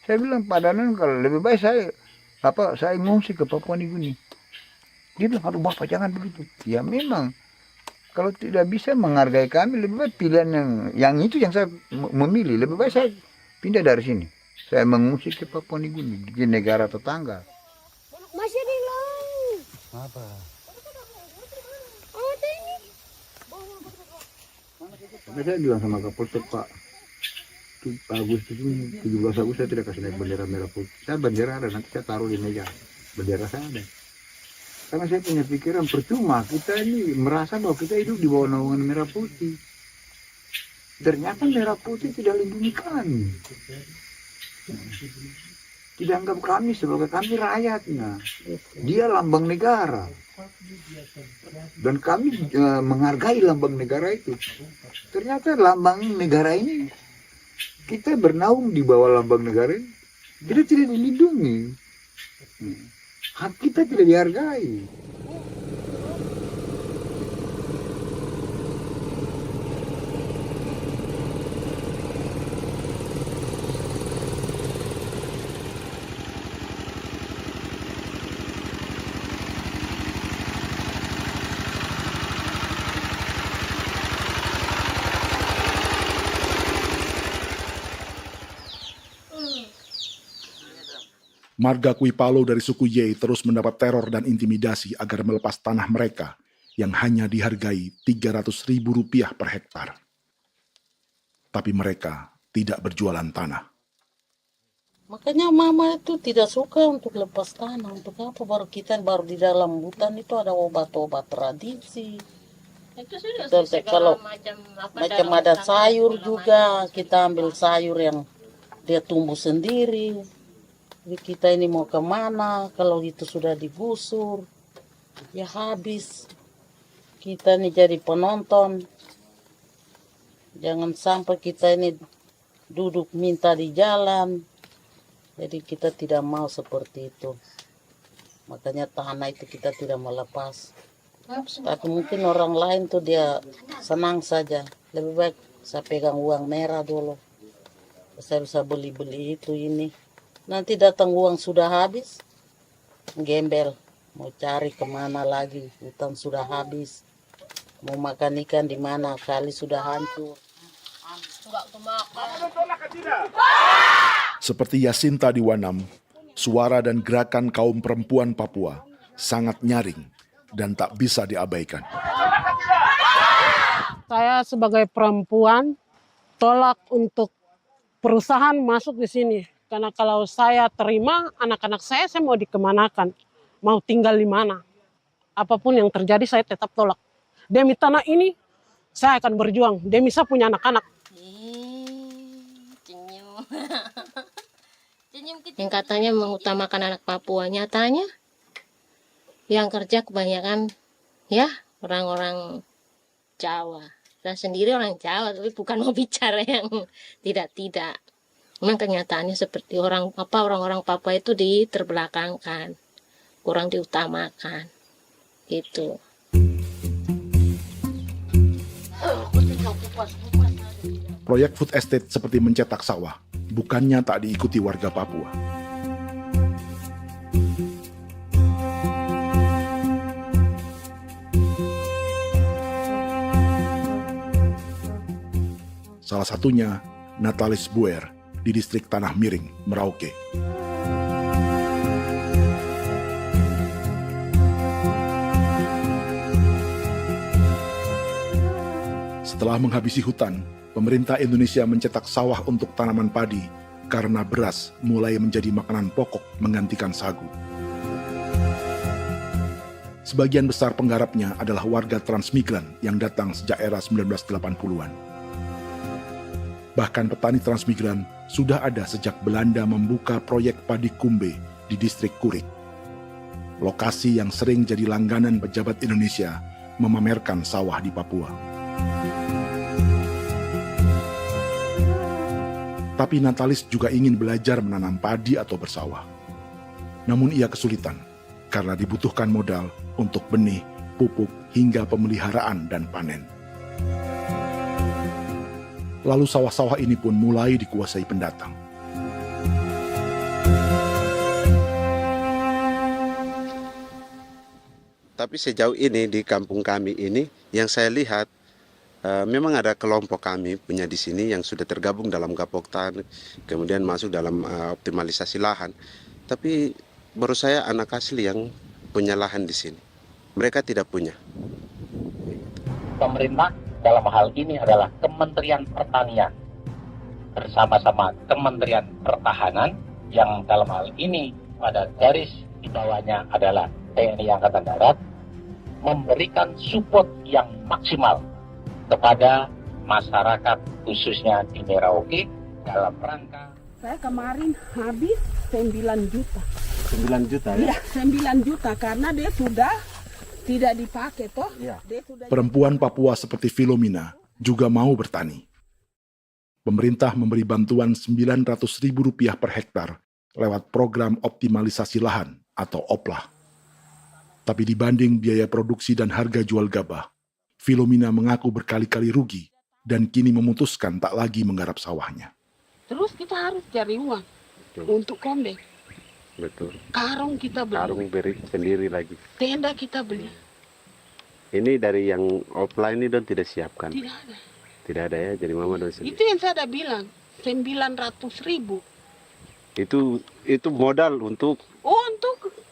[SPEAKER 5] saya bilang Pak Daniel kalau lebih baik saya ngungsi ke Papua Nugini. Dia bilang, aduh Bapak jangan begitu. Ya memang kalau tidak bisa menghargai kami, lebih baik pilihan yang itu yang saya memilih. Lebih baik saya pindah dari sini. Saya mengungsi ke Papua Nugini, di negara tetangga.
[SPEAKER 15] Masih di laut.
[SPEAKER 5] Apa? Karena saya bilang sama Kapolsek Pak, Agustus ini 17 Agustus saya tidak kasih naik bendera merah putih. Saya bendera ada, nanti saya taruh di meja. Bendera saya ada. Karena saya punya pikiran percuma kita ini merasa bahwa kita hidup di bawah naungan merah putih. Ternyata merah putih tidak lindungi kami. Tidak anggap kami sebagai kami rakyatnya. Dia lambang negara. Dan kami menghargai lambang negara itu. Ternyata lambang negara ini, kita bernaung di bawah lambang negara ini, kita tidak dilindungi. Hak kita tidak dihargai.
[SPEAKER 2] Marga Kuipalo dari suku Ye terus mendapat teror dan intimidasi agar melepas tanah mereka yang hanya dihargai Rp300.000 per hektar. Tapi mereka tidak berjualan tanah.
[SPEAKER 10] Makanya mama itu tidak suka untuk lepas tanah. Untuk apa? Baru di dalam hutan itu ada obat-obat tradisi.
[SPEAKER 15] Itu sudah
[SPEAKER 10] Kalau
[SPEAKER 15] macam
[SPEAKER 10] ada sayur juga, kita ambil sayur yang dia tumbuh sendiri. Jadi kita ini mau kemana, kalau itu sudah digusur, ya habis. Kita ini jadi penonton. Jangan sampai kita ini duduk minta di jalan. Jadi kita tidak mau seperti itu. Makanya tanah itu kita tidak melepas. Tapi mungkin orang lain tuh dia senang saja. Lebih baik saya pegang uang merah dulu. Saya bisa beli-beli itu ini. Nanti datang uang sudah habis, gembel, mau cari kemana lagi, hutan sudah habis, mau makan ikan di mana, kali sudah hancur.
[SPEAKER 2] Seperti Yasinta di Wanam, suara dan gerakan kaum perempuan Papua sangat nyaring dan tak bisa diabaikan.
[SPEAKER 14] Saya sebagai perempuan tolak untuk perusahaan masuk di sini. Karena kalau saya terima anak-anak saya mau dikemanakan, mau tinggal di mana. Apapun yang terjadi saya tetap tolak. Demi tanah ini saya akan berjuang, demi saya punya anak-anak.
[SPEAKER 15] Yang katanya mengutamakan anak Papua, nyatanya yang kerja kebanyakan ya orang-orang Jawa. Saya sendiri orang Jawa, tapi bukan mau bicara yang tidak-tidak. Memang kenyataannya seperti orang-orang Papua itu diterbelakangkan, kurang diutamakan, gitu.
[SPEAKER 2] Proyek food estate seperti mencetak sawah, bukannya tak diikuti warga Papua. Salah satunya Natalis Buer di distrik Tanah Miring, Merauke. Setelah menghabisi hutan, pemerintah Indonesia mencetak sawah untuk tanaman padi karena beras mulai menjadi makanan pokok menggantikan sagu. Sebagian besar penggarapnya adalah warga transmigran yang datang sejak era 1980-an. Bahkan petani transmigran sudah ada sejak Belanda membuka proyek padi kumbe di distrik Kurik. Lokasi yang sering jadi langganan pejabat Indonesia memamerkan sawah di Papua. Tapi Natalis juga ingin belajar menanam padi atau bersawah. Namun ia kesulitan karena dibutuhkan modal untuk benih, pupuk, hingga pemeliharaan dan panen. Lalu sawah-sawah ini pun mulai dikuasai pendatang.
[SPEAKER 17] Tapi sejauh ini di kampung kami ini yang saya lihat memang ada kelompok kami punya di sini yang sudah tergabung dalam Gapoktan, kemudian masuk dalam optimalisasi lahan. Tapi baru saya anak asli yang punya lahan di sini. Mereka tidak punya.
[SPEAKER 13] Pemerintah dalam hal ini adalah Kementerian Pertanian bersama-sama Kementerian Pertahanan yang dalam hal ini pada garis di bawahnya adalah TNI Angkatan Darat memberikan support yang maksimal kepada masyarakat khususnya di Merauke dalam rangka.
[SPEAKER 18] Saya kemarin habis 9 juta.
[SPEAKER 17] 9 juta
[SPEAKER 18] ya? Iya, 9 juta karena dia sudah tidak dipakai toh.
[SPEAKER 17] Ya.
[SPEAKER 2] Perempuan Papua seperti Filomena juga mau bertani. Pemerintah memberi bantuan Rp900.000 per hektar lewat program optimalisasi lahan atau OPLAH. Tapi dibanding biaya produksi dan harga jual gabah, Filomena mengaku berkali-kali rugi dan kini memutuskan tak lagi menggarap sawahnya.
[SPEAKER 18] Terus kita harus cari uang untuk kondek.
[SPEAKER 17] Betul.
[SPEAKER 18] Karung kita beli.
[SPEAKER 17] Karung beri sendiri lagi.
[SPEAKER 18] Tenda kita beli.
[SPEAKER 17] Ini dari yang offline ini don tidak siapkan.
[SPEAKER 18] Tidak ada.
[SPEAKER 17] Tidak ada ya, jadi mama don sendiri.
[SPEAKER 18] Itu yang saya bilang, 900.000.
[SPEAKER 17] Itu modal untuk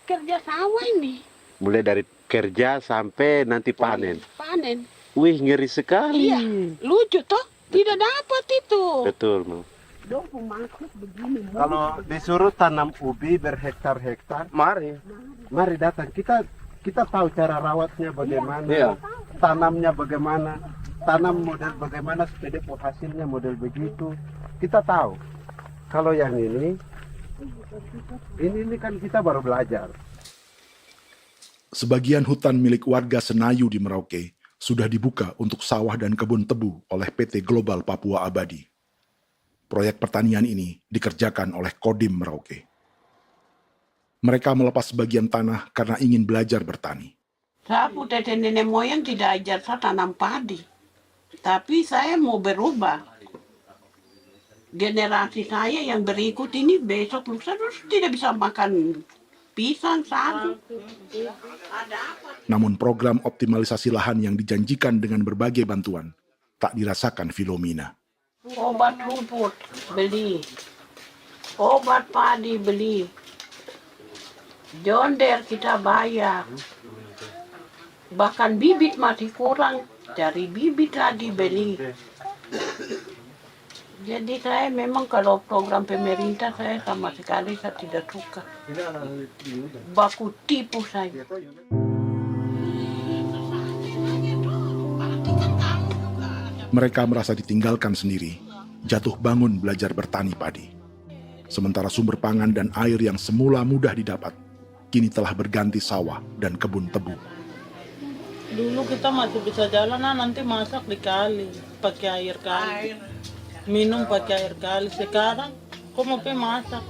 [SPEAKER 18] kerja sawah ini.
[SPEAKER 17] Mulai dari kerja sampai nanti panen.
[SPEAKER 18] Panen.
[SPEAKER 17] Wih, ngeri sekali.
[SPEAKER 18] Iya, lucu toh? Tidak dapat itu.
[SPEAKER 17] Betul, Mam.
[SPEAKER 18] Dong maksud begini.
[SPEAKER 17] Kalau disuruh tanam ubi berhektar-hektar, mari datang. Kita tahu cara rawatnya bagaimana,
[SPEAKER 18] Iya.
[SPEAKER 17] tanamnya bagaimana, tanam model bagaimana supaya hasilnya model begitu. Kita tahu. Kalau yang ini kan kita baru belajar.
[SPEAKER 2] Sebagian hutan milik warga Senayu di Merauke sudah dibuka untuk sawah dan kebun tebu oleh PT Global Papua Abadi. Proyek pertanian ini dikerjakan oleh Kodim Merauke. Mereka melepas sebagian tanah karena ingin belajar bertani.
[SPEAKER 18] Saya tete nenek moyang tidak ajar saya tanam padi. Tapi saya mau berubah. Generasi saya yang berikut ini besok lusa tidak bisa makan pisang, sagu.
[SPEAKER 2] Namun program optimalisasi lahan yang dijanjikan dengan berbagai bantuan tak dirasakan Filomena.
[SPEAKER 18] Obat rumput beli, obat padi beli, jonder kita bayar, bahkan bibit masih kurang, cari bibit lagi beli. Jadi saya memang kalau program pemerintah saya sama sekali saya tidak suka. Baku tipu saya.
[SPEAKER 2] Mereka merasa ditinggalkan sendiri, jatuh bangun belajar bertani padi. Sementara sumber pangan dan air yang semula mudah didapat, kini telah berganti sawah dan kebun tebu.
[SPEAKER 19] Dulu kita masih bisa jalan, nanti masak di kali, pakai air kali. Minum pakai air kali. Sekarang kok mau masak?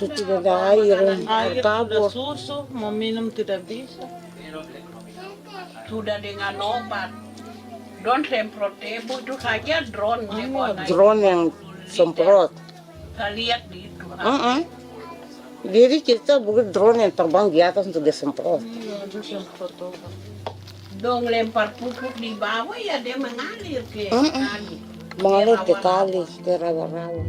[SPEAKER 18] Tidak ada air,
[SPEAKER 19] Air sudah susu, mau minum tidak bisa.
[SPEAKER 18] Sudah dengan obat. Drone semprot tebu itu saja drone.
[SPEAKER 10] Drone yang semprot.
[SPEAKER 18] Saya lihat di itu.
[SPEAKER 10] Jadi kita bukan drone yang terbang di atas untuk disemprot.
[SPEAKER 18] Dong lempar pupuk di bawah ya dia mengalir ke kali.
[SPEAKER 10] Mengalir ke kali, ke rawa-rawa.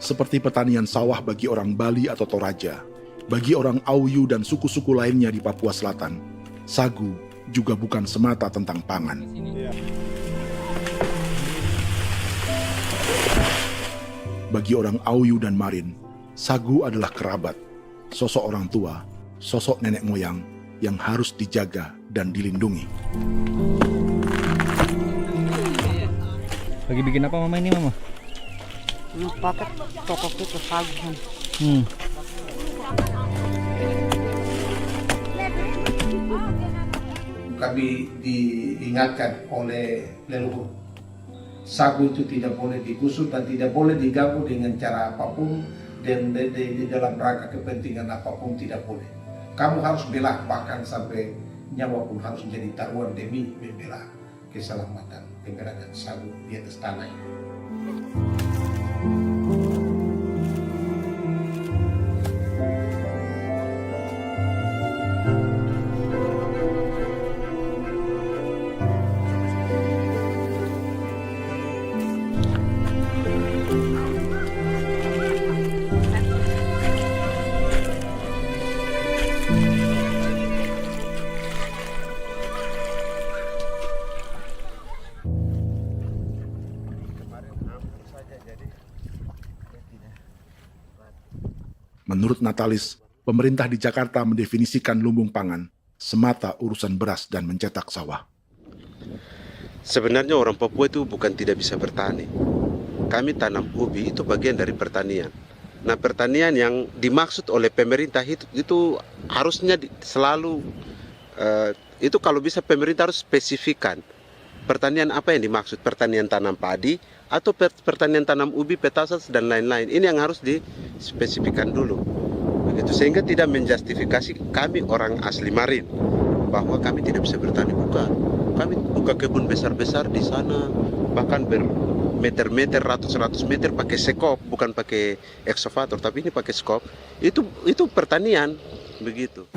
[SPEAKER 2] Seperti pertanian sawah bagi orang Bali atau Toraja, Bagi orang Auyu dan suku-suku lainnya di Papua Selatan, sagu juga bukan semata tentang pangan. Bagi orang Auyu dan Marin, sagu adalah kerabat, sosok orang tua, sosok nenek moyang yang harus dijaga dan dilindungi.
[SPEAKER 20] Lagi bikin apa mama ini mama?
[SPEAKER 10] Pakai toko itu sagu.
[SPEAKER 21] Kami diingatkan oleh leluhur, sagu itu tidak boleh digusur dan tidak boleh diganggu dengan cara apapun, dan di dalam rangka kepentingan apapun tidak boleh. Kamu harus bela, bahkan sampai nyawa pun harus menjadi taruhan demi membela keselamatan pergerakan sagu di atas tanah ini.
[SPEAKER 2] Menurut Natalis, pemerintah di Jakarta mendefinisikan lumbung pangan semata urusan beras dan mencetak sawah.
[SPEAKER 17] Sebenarnya orang Papua itu bukan tidak bisa bertani. Kami tanam ubi itu bagian dari pertanian. Nah, pertanian yang dimaksud oleh pemerintah itu harusnya selalu, itu kalau bisa pemerintah harus spesifikkan. Pertanian apa yang dimaksud? Pertanian tanam padi atau pertanian tanam ubi, petasan dan lain-lain. Ini yang harus dispesifikkan dulu. Begitu, sehingga tidak menjustifikasi kami orang asli Marin bahwa kami tidak bisa bertani. Bukan. Kami buka kebun besar-besar di sana, bahkan bermeter-meter, ratus-ratus meter pakai sekop, bukan pakai ekskavator, tapi ini pakai skop. Itu pertanian, begitu.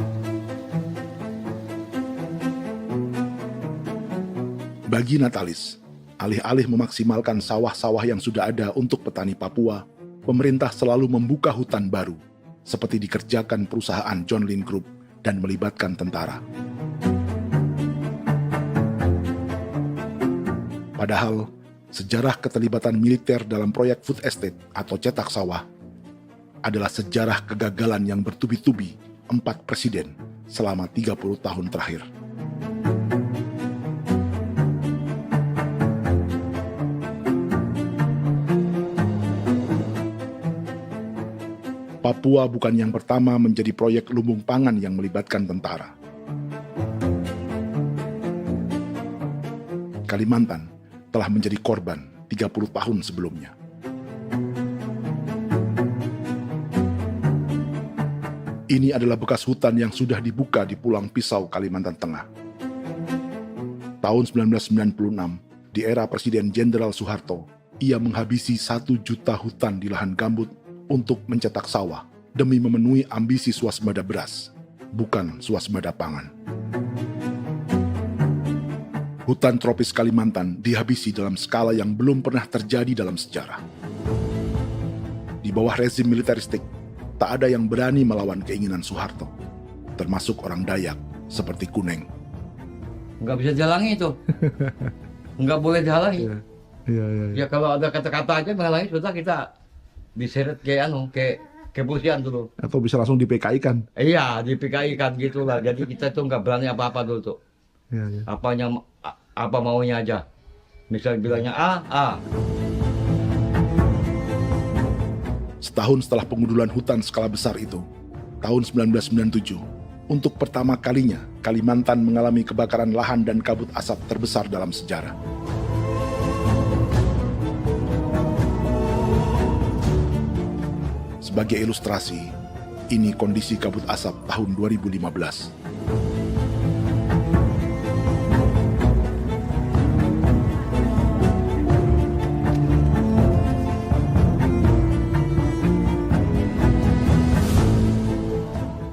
[SPEAKER 2] Bagi Natalis, alih-alih memaksimalkan sawah-sawah yang sudah ada untuk petani Papua, pemerintah selalu membuka hutan baru, seperti dikerjakan perusahaan John Lynn Group dan melibatkan tentara. Padahal, sejarah keterlibatan militer dalam proyek food estate atau cetak sawah adalah sejarah kegagalan yang bertubi-tubi 4 presiden selama 30 tahun terakhir. Papua bukan yang pertama menjadi proyek lumbung pangan yang melibatkan tentara. Kalimantan telah menjadi korban 30 tahun sebelumnya. Ini adalah bekas hutan yang sudah dibuka di Pulang Pisau, Kalimantan Tengah. Tahun 1996, di era Presiden Jenderal Soeharto, ia menghabisi 1 juta hutan di lahan gambut untuk mencetak sawah demi memenuhi ambisi swasembada beras, bukan swasembada pangan. Hutan tropis Kalimantan dihabisi dalam skala yang belum pernah terjadi dalam sejarah. Di bawah rezim militeristik, tak ada yang berani melawan keinginan Soeharto, termasuk orang Dayak seperti Kuneng.
[SPEAKER 22] Nggak bisa dihalangi itu. Nggak boleh dihalangi. Ya kalau ada kata-kata aja menghalangi, sudah kita diseret ke kepolisian dulu.
[SPEAKER 2] Atau bisa langsung di PKI-kan.
[SPEAKER 22] Iya, di PKI-kan gitulah. Jadi kita tuh nggak berani apa-apa dulu tuh.
[SPEAKER 2] Ya.
[SPEAKER 22] Apa maunya aja. Misal bilangnya A.
[SPEAKER 2] Setahun setelah pengundulan hutan skala besar itu, tahun 1997, untuk pertama kalinya Kalimantan mengalami kebakaran lahan dan kabut asap terbesar dalam sejarah. Sebagai ilustrasi, ini kondisi kabut asap tahun 2015.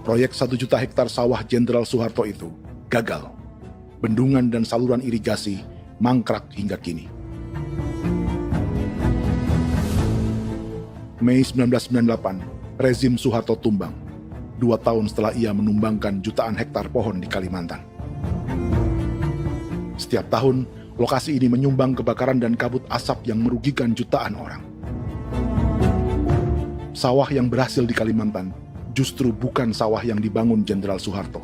[SPEAKER 2] Proyek 1 juta hektar sawah Jenderal Soeharto itu gagal. Bendungan dan saluran irigasi mangkrak hingga kini. Mei 1998, rezim Soeharto tumbang. 2 tahun setelah ia menumbangkan jutaan hektar pohon di Kalimantan. Setiap tahun, lokasi ini menyumbang kebakaran dan kabut asap yang merugikan jutaan orang. Sawah yang berhasil di Kalimantan justru bukan sawah yang dibangun Jenderal Soeharto,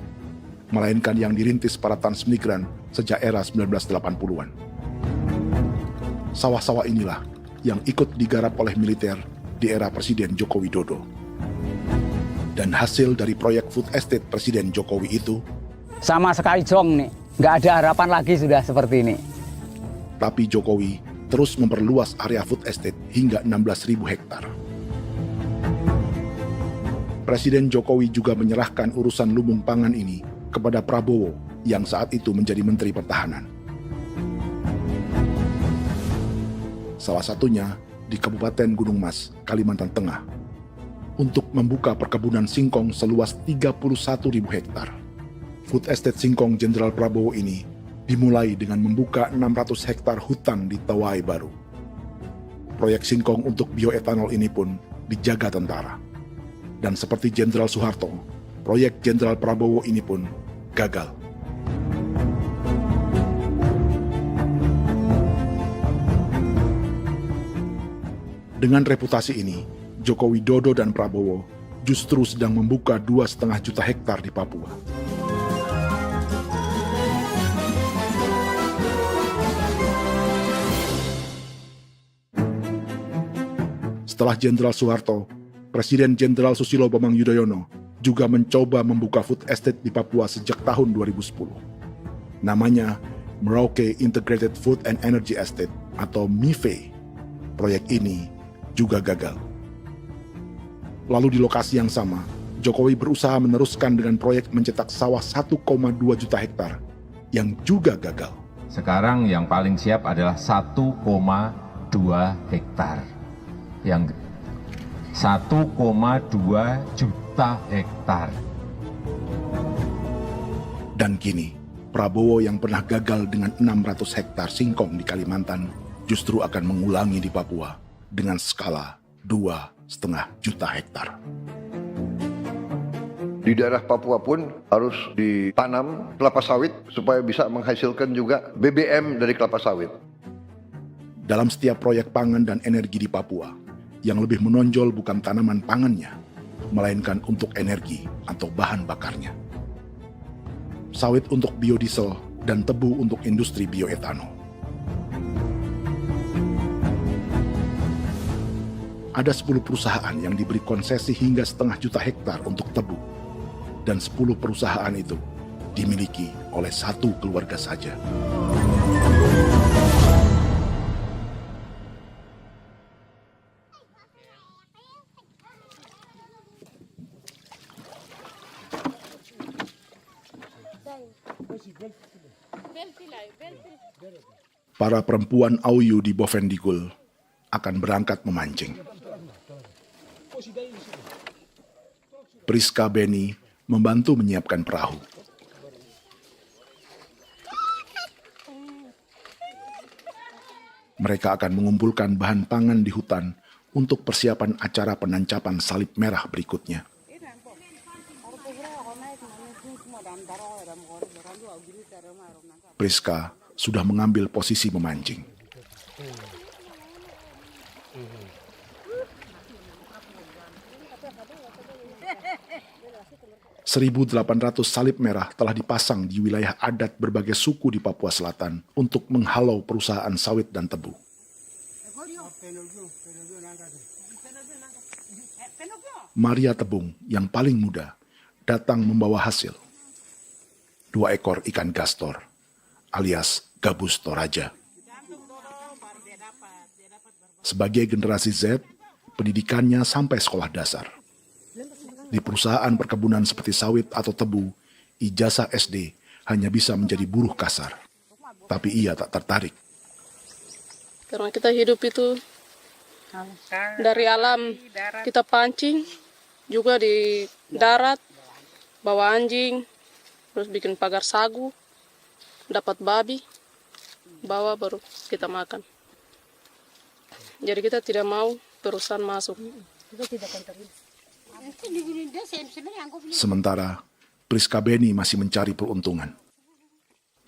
[SPEAKER 2] melainkan yang dirintis para transmigran sejak era 1980-an. Sawah-sawah inilah yang ikut digarap oleh militer di era Presiden Joko Widodo. Dan hasil dari proyek food estate Presiden Jokowi itu
[SPEAKER 4] sama sekali jong nih, nggak ada harapan lagi sudah seperti ini.
[SPEAKER 2] Tapi Jokowi terus memperluas area food estate hingga 16.000 hektar. Presiden Jokowi juga menyerahkan urusan lumbung pangan ini kepada Prabowo yang saat itu menjadi Menteri Pertahanan. Salah satunya di Kabupaten Gunung Mas, Kalimantan Tengah, untuk membuka perkebunan singkong seluas 31.000 hektar. Food Estate Singkong Jenderal Prabowo ini dimulai dengan membuka 600 hektar hutan di Tawai Baru. Proyek singkong untuk bioetanol ini pun dijaga tentara. Dan seperti Jenderal Soeharto, proyek Jenderal Prabowo ini pun gagal. Dengan reputasi ini, Joko Widodo dan Prabowo justru sedang membuka 2,5 juta hektar di Papua. Setelah Jenderal Soeharto, Presiden Jenderal Susilo Bambang Yudhoyono juga mencoba membuka food estate di Papua sejak tahun 2010. Namanya Merauke Integrated Food and Energy Estate atau MIFE. Proyek ini juga gagal. Lalu di lokasi yang sama, Jokowi berusaha meneruskan dengan proyek mencetak sawah 1,2 juta hektar yang juga gagal.
[SPEAKER 20] Sekarang yang paling siap adalah 1,2 hektar. Yang 1,2 juta hektar.
[SPEAKER 2] Dan kini, Prabowo yang pernah gagal dengan 600 hektar singkong di Kalimantan justru akan mengulangi di Papua dengan skala 2,5 juta hektar.
[SPEAKER 23] Di daerah Papua pun harus ditanam kelapa sawit supaya bisa menghasilkan juga BBM dari kelapa sawit.
[SPEAKER 2] Dalam setiap proyek pangan dan energi di Papua, yang lebih menonjol bukan tanaman pangannya, melainkan untuk energi atau bahan bakarnya. Sawit untuk biodiesel dan tebu untuk industri bioetanol. Ada 10 perusahaan yang diberi konsesi hingga 0,5 juta hektar untuk tebu. Dan 10 perusahaan itu dimiliki oleh 1 keluarga saja. Para perempuan Auyu di Bovendigul akan berangkat memancing. Priska Beni membantu menyiapkan perahu. Mereka akan mengumpulkan bahan pangan di hutan untuk persiapan acara penancapan salib merah berikutnya. Priska sudah mengambil posisi memancing. .800 salib merah telah dipasang di wilayah adat berbagai suku di Papua Selatan untuk menghalau perusahaan sawit dan tebu. Maria Tebung yang paling muda datang membawa hasil. 2 ekor ikan gastor alias gabus toraja. Sebagai generasi Z, pendidikannya sampai sekolah dasar. Di perusahaan perkebunan seperti sawit atau tebu, ijazah SD hanya bisa menjadi buruh kasar. Tapi ia tak tertarik.
[SPEAKER 15] Karena kita hidup itu dari alam, kita pancing, juga di darat, bawa anjing, terus bikin pagar sagu, dapat babi, bawa baru kita makan. Jadi kita tidak mau perusahaan masuk.
[SPEAKER 2] Sementara Priska Beni masih mencari peruntungan.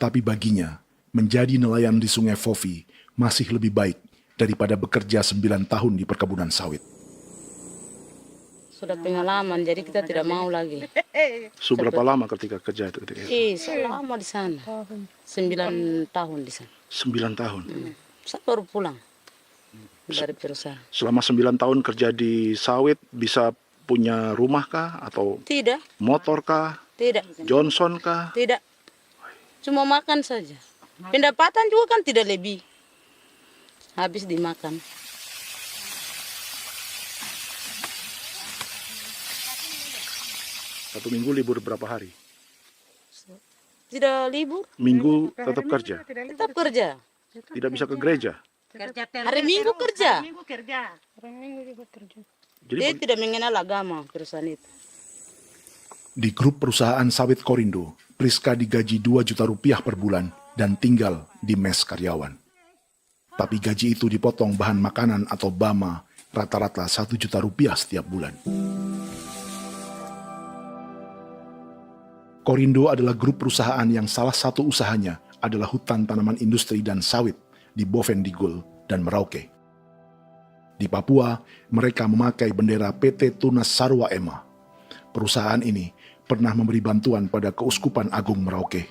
[SPEAKER 2] Tapi baginya, menjadi nelayan di Sungai Fofi masih lebih baik daripada bekerja 9 tahun di perkebunan sawit.
[SPEAKER 10] Sudah pengalaman, jadi kita tidak mau lagi.
[SPEAKER 2] Seberapa lama ketika kerja itu?
[SPEAKER 10] Selama di sana. 9 tahun di sana.
[SPEAKER 2] 9 tahun?
[SPEAKER 10] Saya baru pulang dari perusahaan.
[SPEAKER 2] Selama 9 tahun kerja di sawit, bisa punya rumah kah? Atau
[SPEAKER 10] Tidak.
[SPEAKER 2] motor kah?
[SPEAKER 10] Tidak.
[SPEAKER 2] Johnson kah?
[SPEAKER 10] Tidak. Cuma makan saja. Pendapatan juga kan tidak lebih. Habis dimakan.
[SPEAKER 2] Satu minggu libur berapa hari?
[SPEAKER 10] Tidak libur.
[SPEAKER 2] Minggu tetap kerja?
[SPEAKER 10] Tetap kerja.
[SPEAKER 2] Tidak bisa ke gereja?
[SPEAKER 10] Hari Minggu kerja.
[SPEAKER 14] Hari Minggu juga kerja.
[SPEAKER 10] Dia tidak mengenal agama perusahaan itu.
[SPEAKER 2] Di grup perusahaan sawit Korindo, Priska digaji 2 juta rupiah per bulan dan tinggal di mes karyawan. Tapi gaji itu dipotong bahan makanan atau BAMA rata-rata 1 juta rupiah setiap bulan. Korindo adalah grup perusahaan yang salah satu usahanya adalah hutan tanaman industri dan sawit di Bovendigul dan Merauke. Di Papua, mereka memakai bendera PT Tunas Sarwa Ema. Perusahaan ini pernah memberi bantuan pada Keuskupan Agung Merauke.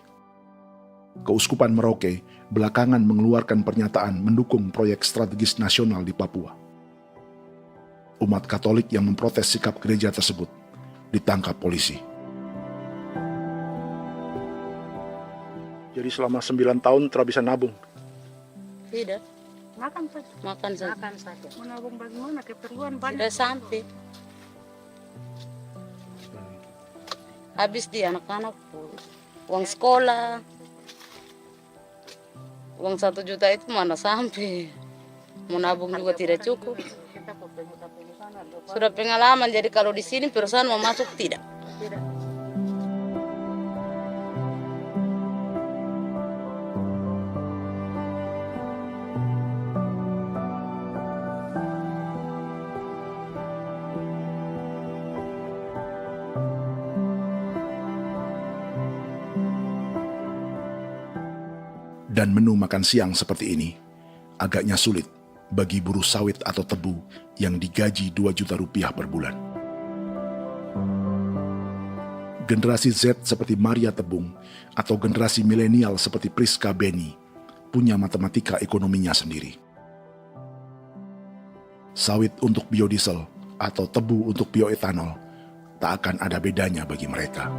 [SPEAKER 2] Keuskupan Merauke belakangan mengeluarkan pernyataan mendukung proyek strategis nasional di Papua. Umat Katolik yang memprotes sikap gereja tersebut ditangkap polisi. Jadi selama 9 tahun tidak bisa nabung?
[SPEAKER 10] Tidak.
[SPEAKER 14] Makan saja.
[SPEAKER 10] Makan saja.
[SPEAKER 14] Makan saja. Menabung bagaimana? Keperluan banyak.
[SPEAKER 10] Sudah sampai. Habis di anak-anak uang sekolah. Uang 1 juta itu mana sampai. Mau nabung juga tidak cukup. Sudah pengalaman, jadi kalau di sini perusahaan mau masuk tidak.
[SPEAKER 2] Dan menu makan siang seperti ini agaknya sulit bagi buruh sawit atau tebu yang digaji 2 juta rupiah per bulan. Generasi Z seperti Maria Tebung atau generasi milenial seperti Priska Beni punya matematika ekonominya sendiri. Sawit untuk biodiesel atau tebu untuk bioetanol tak akan ada bedanya bagi mereka.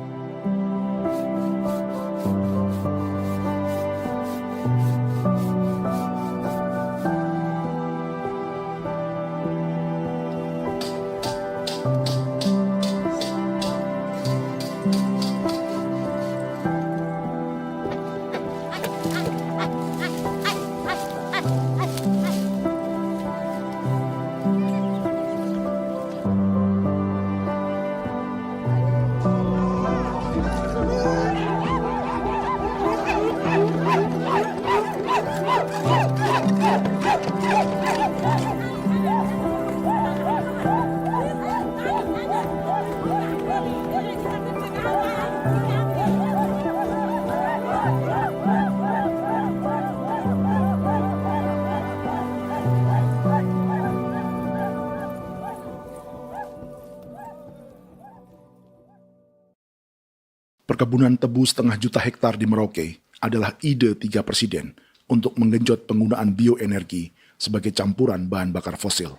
[SPEAKER 2] Perkebunan tebu 1,5 juta hektar di Merauke adalah ide 3 presiden untuk menggenjot penggunaan bioenergi sebagai campuran bahan bakar fosil.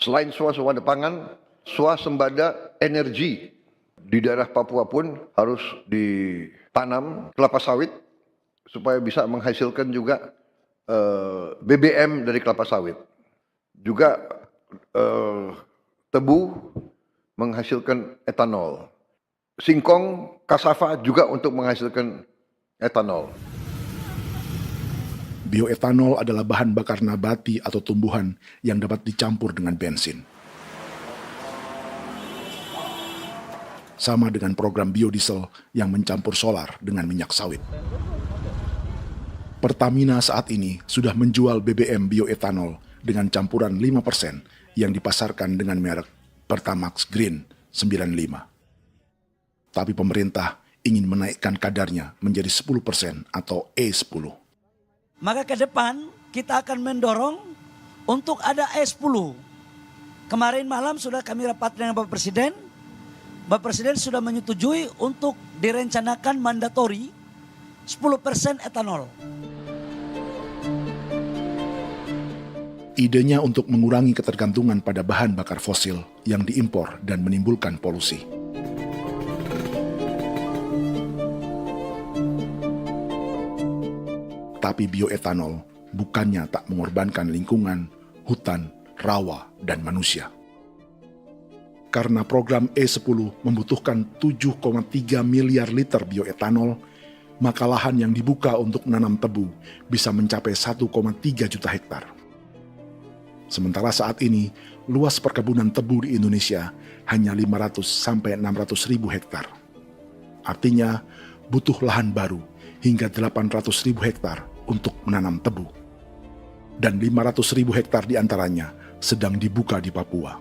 [SPEAKER 23] Selain swasembada pangan, swasembada energi di daerah Papua pun harus ditanam kelapa sawit supaya bisa menghasilkan juga BBM dari kelapa sawit. Juga tebu menghasilkan etanol. Singkong, kasava juga untuk menghasilkan etanol.
[SPEAKER 2] Bioetanol adalah bahan bakar nabati atau tumbuhan yang dapat dicampur dengan bensin. Sama dengan program biodiesel yang mencampur solar dengan minyak sawit. Pertamina saat ini sudah menjual BBM bioetanol dengan campuran 5% yang dipasarkan dengan merek Pertamax Green 95. Tapi pemerintah ingin menaikkan kadarnya menjadi 10% atau E10.
[SPEAKER 6] Maka ke depan kita akan mendorong untuk ada E10. Kemarin malam sudah kami rapat dengan Bapak Presiden. Bapak Presiden sudah menyetujui untuk direncanakan mandatori 10% etanol.
[SPEAKER 2] Idenya untuk mengurangi ketergantungan pada bahan bakar fosil yang diimpor dan menimbulkan polusi. Tapi bioetanol bukannya tak mengorbankan lingkungan, hutan, rawa, dan manusia. Karena program E10 membutuhkan 7,3 miliar liter bioetanol, maka lahan yang dibuka untuk menanam tebu bisa mencapai 1,3 juta hektar. Sementara saat ini, luas perkebunan tebu di Indonesia hanya 500 sampai 600 ribu hektar. Artinya, butuh lahan baru hingga 800 ribu hektar untuk menanam tebu. Dan 500 ribu hektar diantaranya sedang dibuka di Papua.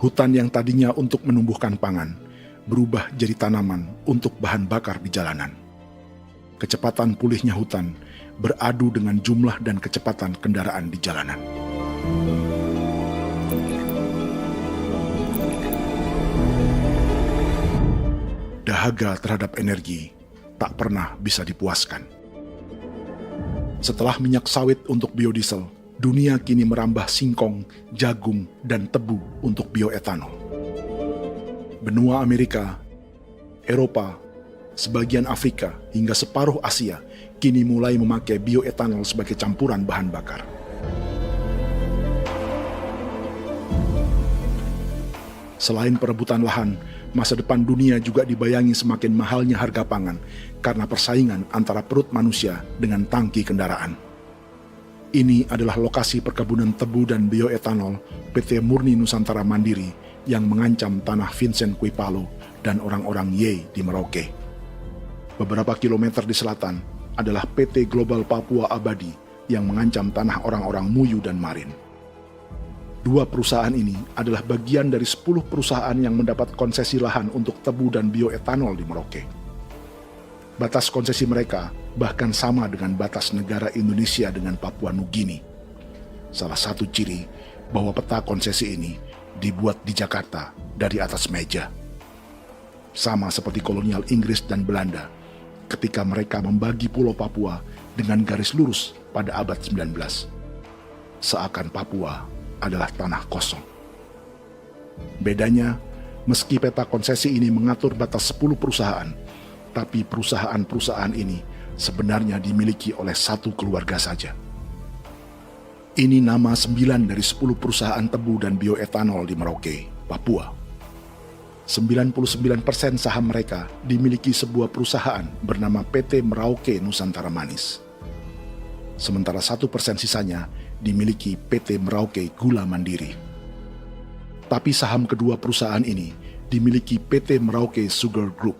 [SPEAKER 2] Hutan yang tadinya untuk menumbuhkan pangan berubah jadi tanaman untuk bahan bakar di jalanan. Kecepatan pulihnya hutan beradu dengan jumlah dan kecepatan kendaraan di jalanan. Dahaga terhadap energi tak pernah bisa dipuaskan. Setelah minyak sawit untuk biodiesel, dunia kini merambah singkong, jagung, dan tebu untuk bioetanol. Benua Amerika, Eropa, sebagian Afrika, hingga separuh Asia kini mulai memakai bioetanol sebagai campuran bahan bakar. Selain perebutan lahan, masa depan dunia juga dibayangi semakin mahalnya harga pangan karena persaingan antara perut manusia dengan tangki kendaraan. Ini adalah lokasi perkebunan tebu dan bioetanol PT Murni Nusantara Mandiri yang mengancam tanah Vincent Quipalo dan orang-orang Ye di Merauke. Beberapa kilometer di selatan adalah PT Global Papua Abadi yang mengancam tanah orang-orang Muyu dan Marin. Dua perusahaan ini adalah bagian dari 10 perusahaan yang mendapat konsesi lahan untuk tebu dan bioetanol di Merauke. Batas konsesi mereka bahkan sama dengan batas negara Indonesia dengan Papua Nugini. Salah satu ciri bahwa peta konsesi ini dibuat di Jakarta dari atas meja. Sama seperti kolonial Inggris dan Belanda ketika mereka membagi Pulau Papua dengan garis lurus pada abad 19. Seakan Papua adalah tanah kosong. Bedanya, meski peta konsesi ini mengatur batas 10 perusahaan, tapi perusahaan-perusahaan ini sebenarnya dimiliki oleh satu keluarga saja. Ini nama 9 dari 10 perusahaan tebu dan bioetanol di Merauke, Papua. 99% saham mereka dimiliki sebuah perusahaan bernama PT Merauke Nusantara Manis. Sementara 1% sisanya dimiliki PT Merauke Gula Mandiri. Tapi saham kedua perusahaan ini dimiliki PT Merauke Sugar Group.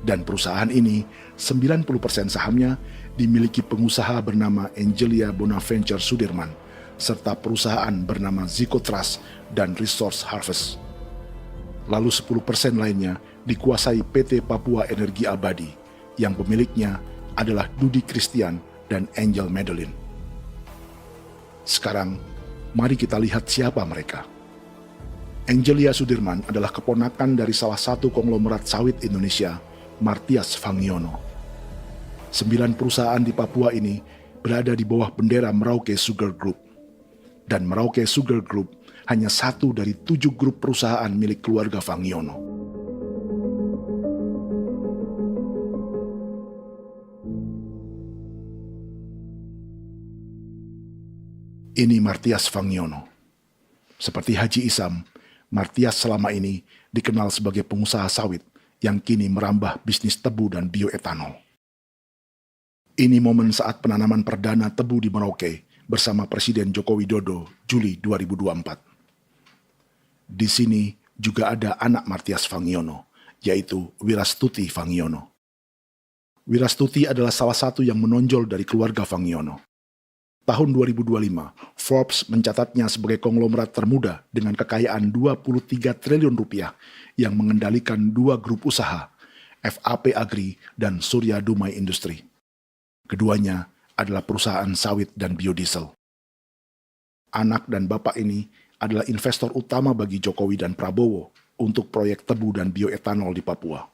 [SPEAKER 2] Dan perusahaan ini, 90% sahamnya dimiliki pengusaha bernama Angelia Bonaventure Sudirman, serta perusahaan bernama Zico Trust dan Resource Harvest. Lalu 10% lainnya dikuasai PT Papua Energi Abadi, yang pemiliknya adalah Dudi Christian dan Angel Madeline. Sekarang, mari kita lihat siapa mereka. Angelia Sudirman adalah keponakan dari salah satu konglomerat sawit Indonesia, Martias Fangiono. 9 perusahaan di Papua ini berada di bawah bendera Merauke Sugar Group. Dan Merauke Sugar Group hanya satu dari 7 grup perusahaan milik keluarga Fangiono. Ini Martias Fangiono. Seperti Haji Isam, Martias selama ini dikenal sebagai pengusaha sawit yang kini merambah bisnis tebu dan bioetanol. Ini momen saat penanaman perdana tebu di Merauke bersama Presiden Joko Widodo Juli 2024. Di sini juga ada anak Martias Fangiono, yaitu Wirastuti Fangiono. Wirastuti adalah salah satu yang menonjol dari keluarga Fangiono. tahun 2025, Forbes mencatatnya sebagai konglomerat termuda dengan kekayaan 23 triliun rupiah yang mengendalikan 2 grup usaha, FAP Agri dan Surya Dumai Industri. Keduanya adalah perusahaan sawit dan biodiesel. Anak dan bapak ini adalah investor utama bagi Jokowi dan Prabowo untuk proyek tebu dan bioetanol di Papua.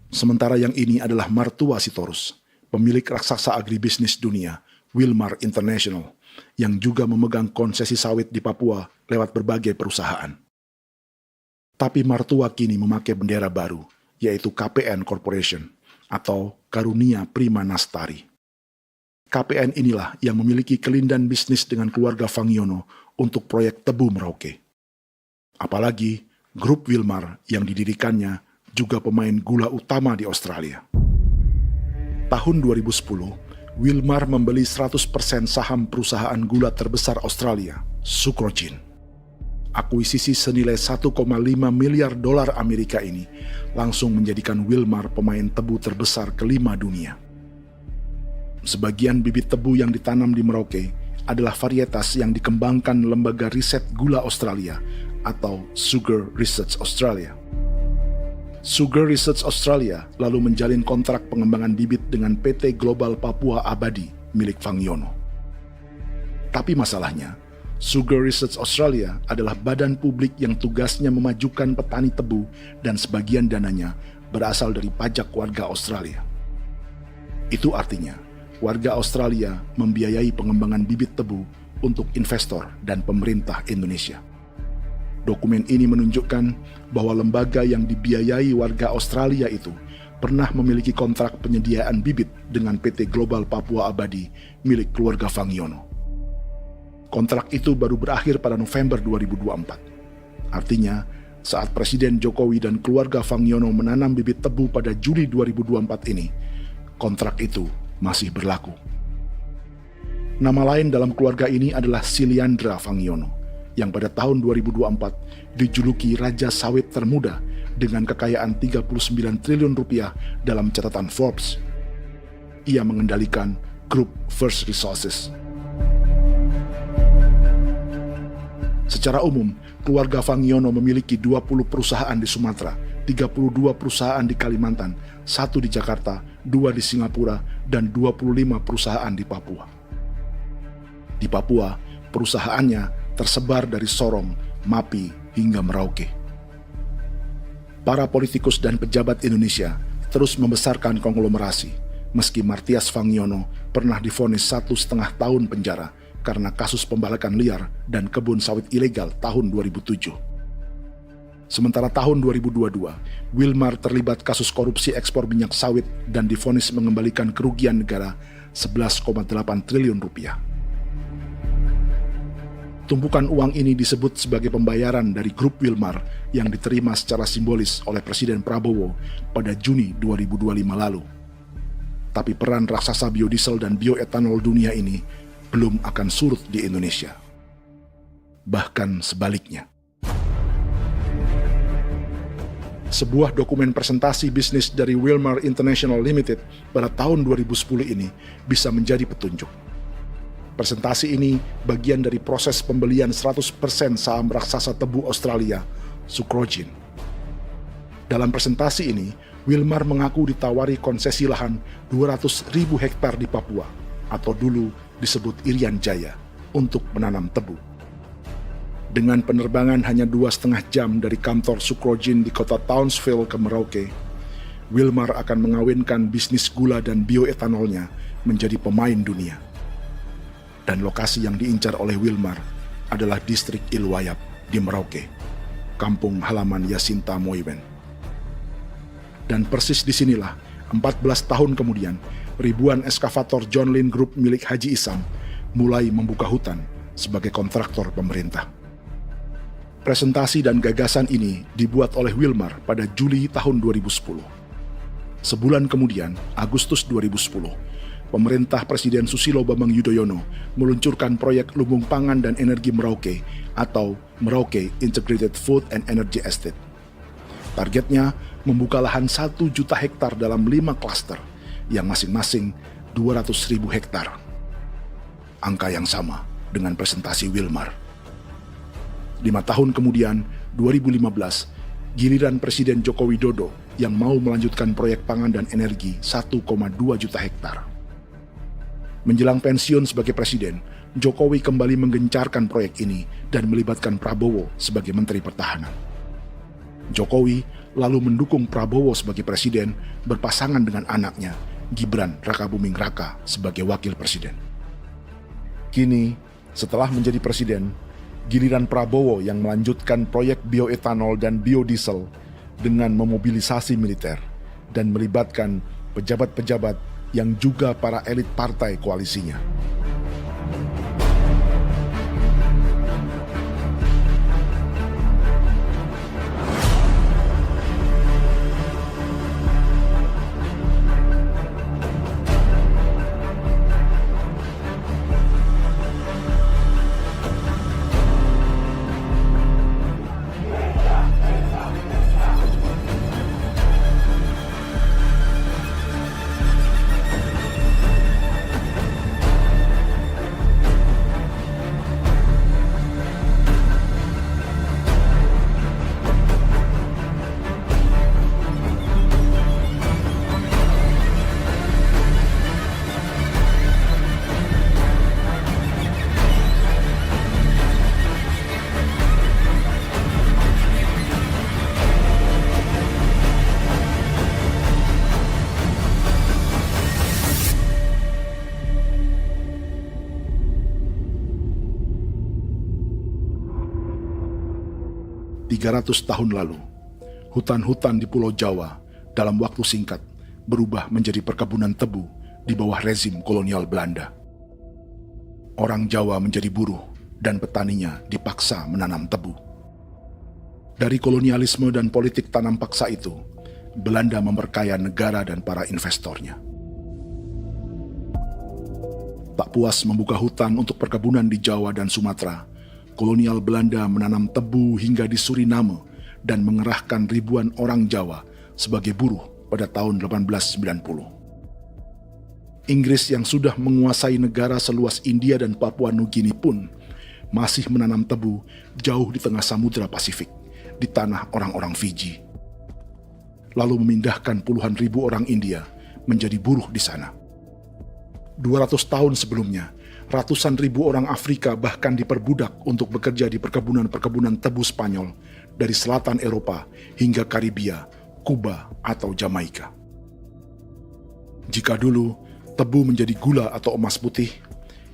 [SPEAKER 2] Sementara yang ini adalah Martua Sitorus, pemilik raksasa agribisnis dunia, Wilmar International, yang juga memegang konsesi sawit di Papua lewat berbagai perusahaan. Tapi Martua kini memakai bendera baru, yaitu KPN Corporation atau Karunia Prima Nastari. KPN inilah yang memiliki kelindan bisnis dengan keluarga Fangiono untuk proyek tebu Merauke. Apalagi grup Wilmar yang didirikannya juga pemain gula utama di Australia. Tahun 2010, Wilmar membeli 100% saham perusahaan gula terbesar Australia, Sucrogin. Akuisisi senilai 1,5 miliar dolar Amerika ini langsung menjadikan Wilmar pemain tebu terbesar kelima dunia. Sebagian bibit tebu yang ditanam di Merauke adalah varietas yang dikembangkan Lembaga Riset Gula Australia atau Sugar Research Australia. Sugar Research Australia lalu menjalin kontrak pengembangan bibit dengan PT Global Papua Abadi milik Fangiono. Tapi masalahnya, Sugar Research Australia adalah badan publik yang tugasnya memajukan petani tebu dan sebagian dananya berasal dari pajak warga Australia. Itu artinya, warga Australia membiayai pengembangan bibit tebu untuk investor dan pemerintah Indonesia. Dokumen ini menunjukkan bahwa lembaga yang dibiayai warga Australia itu pernah memiliki kontrak penyediaan bibit dengan PT Global Papua Abadi milik keluarga Fangiono. Kontrak itu baru berakhir pada November 2024. Artinya, saat Presiden Jokowi dan keluarga Fangiono menanam bibit tebu pada Juli 2024 ini, kontrak itu masih berlaku. Nama lain dalam keluarga ini adalah Siliandra Fangiono, yang pada tahun 2024 dijuluki Raja Sawit Termuda dengan kekayaan 39 triliun rupiah dalam catatan Forbes. Ia mengendalikan grup First Resources. Secara umum, keluarga Fangiono memiliki 20 perusahaan di Sumatera, 32 perusahaan di Kalimantan, 1 di Jakarta, 2 di Singapura, dan 25 perusahaan di Papua. Di Papua, perusahaannya tersebar dari Sorong, Mapi, hingga Merauke. Para politikus dan pejabat Indonesia terus membesarkan konglomerasi, meski Martias Fangiono pernah divonis 1,5 tahun penjara karena kasus pembalakan liar dan kebun sawit ilegal tahun 2007. Sementara tahun 2022, Wilmar terlibat kasus korupsi ekspor minyak sawit dan divonis mengembalikan kerugian negara 11,8 triliun rupiah. Tumpukan uang ini disebut sebagai pembayaran dari grup Wilmar yang diterima secara simbolis oleh Presiden Prabowo pada Juni 2025 lalu. Tapi peran raksasa biodiesel dan bioetanol dunia ini belum akan surut di Indonesia. Bahkan sebaliknya. Sebuah dokumen presentasi bisnis dari Wilmar International Limited pada tahun 2010 ini bisa menjadi petunjuk. Presentasi ini bagian dari proses pembelian 100% saham raksasa tebu Australia, Sucrogin. Dalam presentasi ini, Wilmar mengaku ditawari konsesi lahan 200.000 hektar di Papua, atau dulu disebut Irian Jaya, untuk menanam tebu. Dengan penerbangan hanya 2,5 jam dari kantor Sucrogin di kota Townsville ke Merauke, Wilmar akan mengawinkan bisnis gula dan bioetanolnya menjadi pemain dunia. Dan lokasi yang diincar oleh Wilmar adalah distrik Ilwayap di Merauke, kampung halaman Yasinta Moiwen. Dan persis disinilah, 14 tahun kemudian, ribuan eskavator John Lynn Group milik Haji Isam mulai membuka hutan sebagai kontraktor pemerintah. Presentasi dan gagasan ini dibuat oleh Wilmar pada Juli tahun 2010. Sebulan kemudian, Agustus 2010, pemerintah Presiden Susilo Bambang Yudhoyono meluncurkan proyek Lumbung Pangan dan Energi Merauke atau Merauke Integrated Food and Energy Estate. Targetnya membuka lahan 1 juta hektar dalam 5 klaster yang masing-masing 200.000 hektar. angka yang sama dengan presentasi Wilmar. 5 tahun kemudian, 2015, giliran Presiden Joko Widodo yang mau melanjutkan proyek pangan dan energi 1,2 juta hektar. Menjelang pensiun sebagai presiden, Jokowi kembali menggencarkan proyek ini dan melibatkan Prabowo sebagai Menteri Pertahanan. Jokowi lalu mendukung Prabowo sebagai presiden berpasangan dengan anaknya, Gibran Rakabuming Raka sebagai wakil presiden. Kini, setelah menjadi presiden, giliran Prabowo yang melanjutkan proyek bioetanol dan biodiesel dengan memobilisasi militer dan melibatkan pejabat-pejabat yang juga para elit partai koalisinya. Tahun lalu, hutan-hutan di Pulau Jawa dalam waktu singkat berubah menjadi perkebunan tebu di bawah rezim kolonial Belanda. Orang Jawa menjadi buruh dan petaninya dipaksa menanam tebu. Dari kolonialisme dan politik tanam paksa itu, Belanda memperkaya negara dan para investornya. Tak puas membuka hutan untuk perkebunan di Jawa dan Sumatera, kolonial Belanda menanam tebu hingga di Suriname dan mengerahkan ribuan orang Jawa sebagai buruh pada tahun 1890. Inggris yang sudah menguasai negara seluas India dan Papua Nugini pun masih menanam tebu jauh di tengah Samudra Pasifik, di tanah orang-orang Fiji. Lalu memindahkan puluhan ribu orang India menjadi buruh di sana. 200 tahun sebelumnya, ratusan ribu orang Afrika bahkan diperbudak untuk bekerja di perkebunan-perkebunan tebu Spanyol dari selatan Eropa hingga Karibia, Kuba, atau Jamaika. Jika dulu tebu menjadi gula atau emas putih,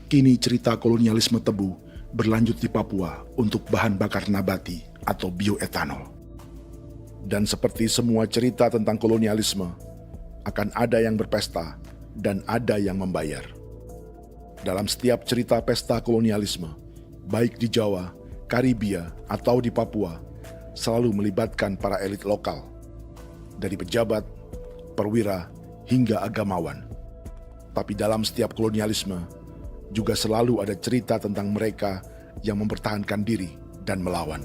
[SPEAKER 2] kini cerita kolonialisme tebu berlanjut di Papua untuk bahan bakar nabati atau bioetanol. Dan seperti semua cerita tentang kolonialisme, akan ada yang berpesta dan ada yang membayar. Dalam setiap cerita pesta kolonialisme, baik di Jawa, Karibia, atau di Papua, selalu melibatkan para elit lokal, dari pejabat, perwira, hingga agamawan. Tapi dalam setiap kolonialisme, juga selalu ada cerita tentang mereka yang mempertahankan diri dan melawan.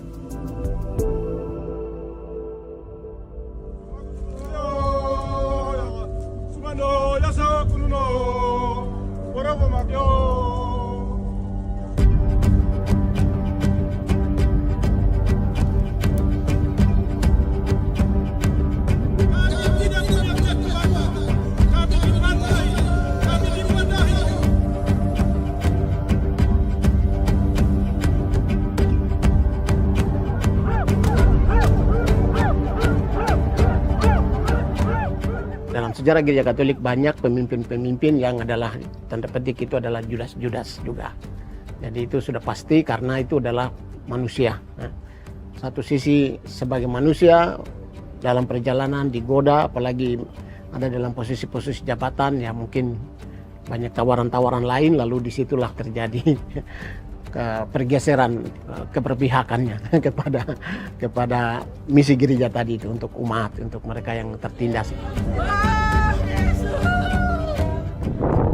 [SPEAKER 7] Dalam sejarah Gereja Katolik banyak pemimpin-pemimpin yang adalah tanda petik itu adalah Judas-Judas juga. Jadi itu sudah pasti karena itu adalah manusia. Satu sisi sebagai manusia dalam perjalanan digoda, apalagi ada dalam posisi-posisi jabatan, ya mungkin banyak tawaran-tawaran lain, lalu disitulah terjadi pergeseran keberpihakannya kepada misi gereja tadi itu untuk umat, untuk mereka yang tertindas.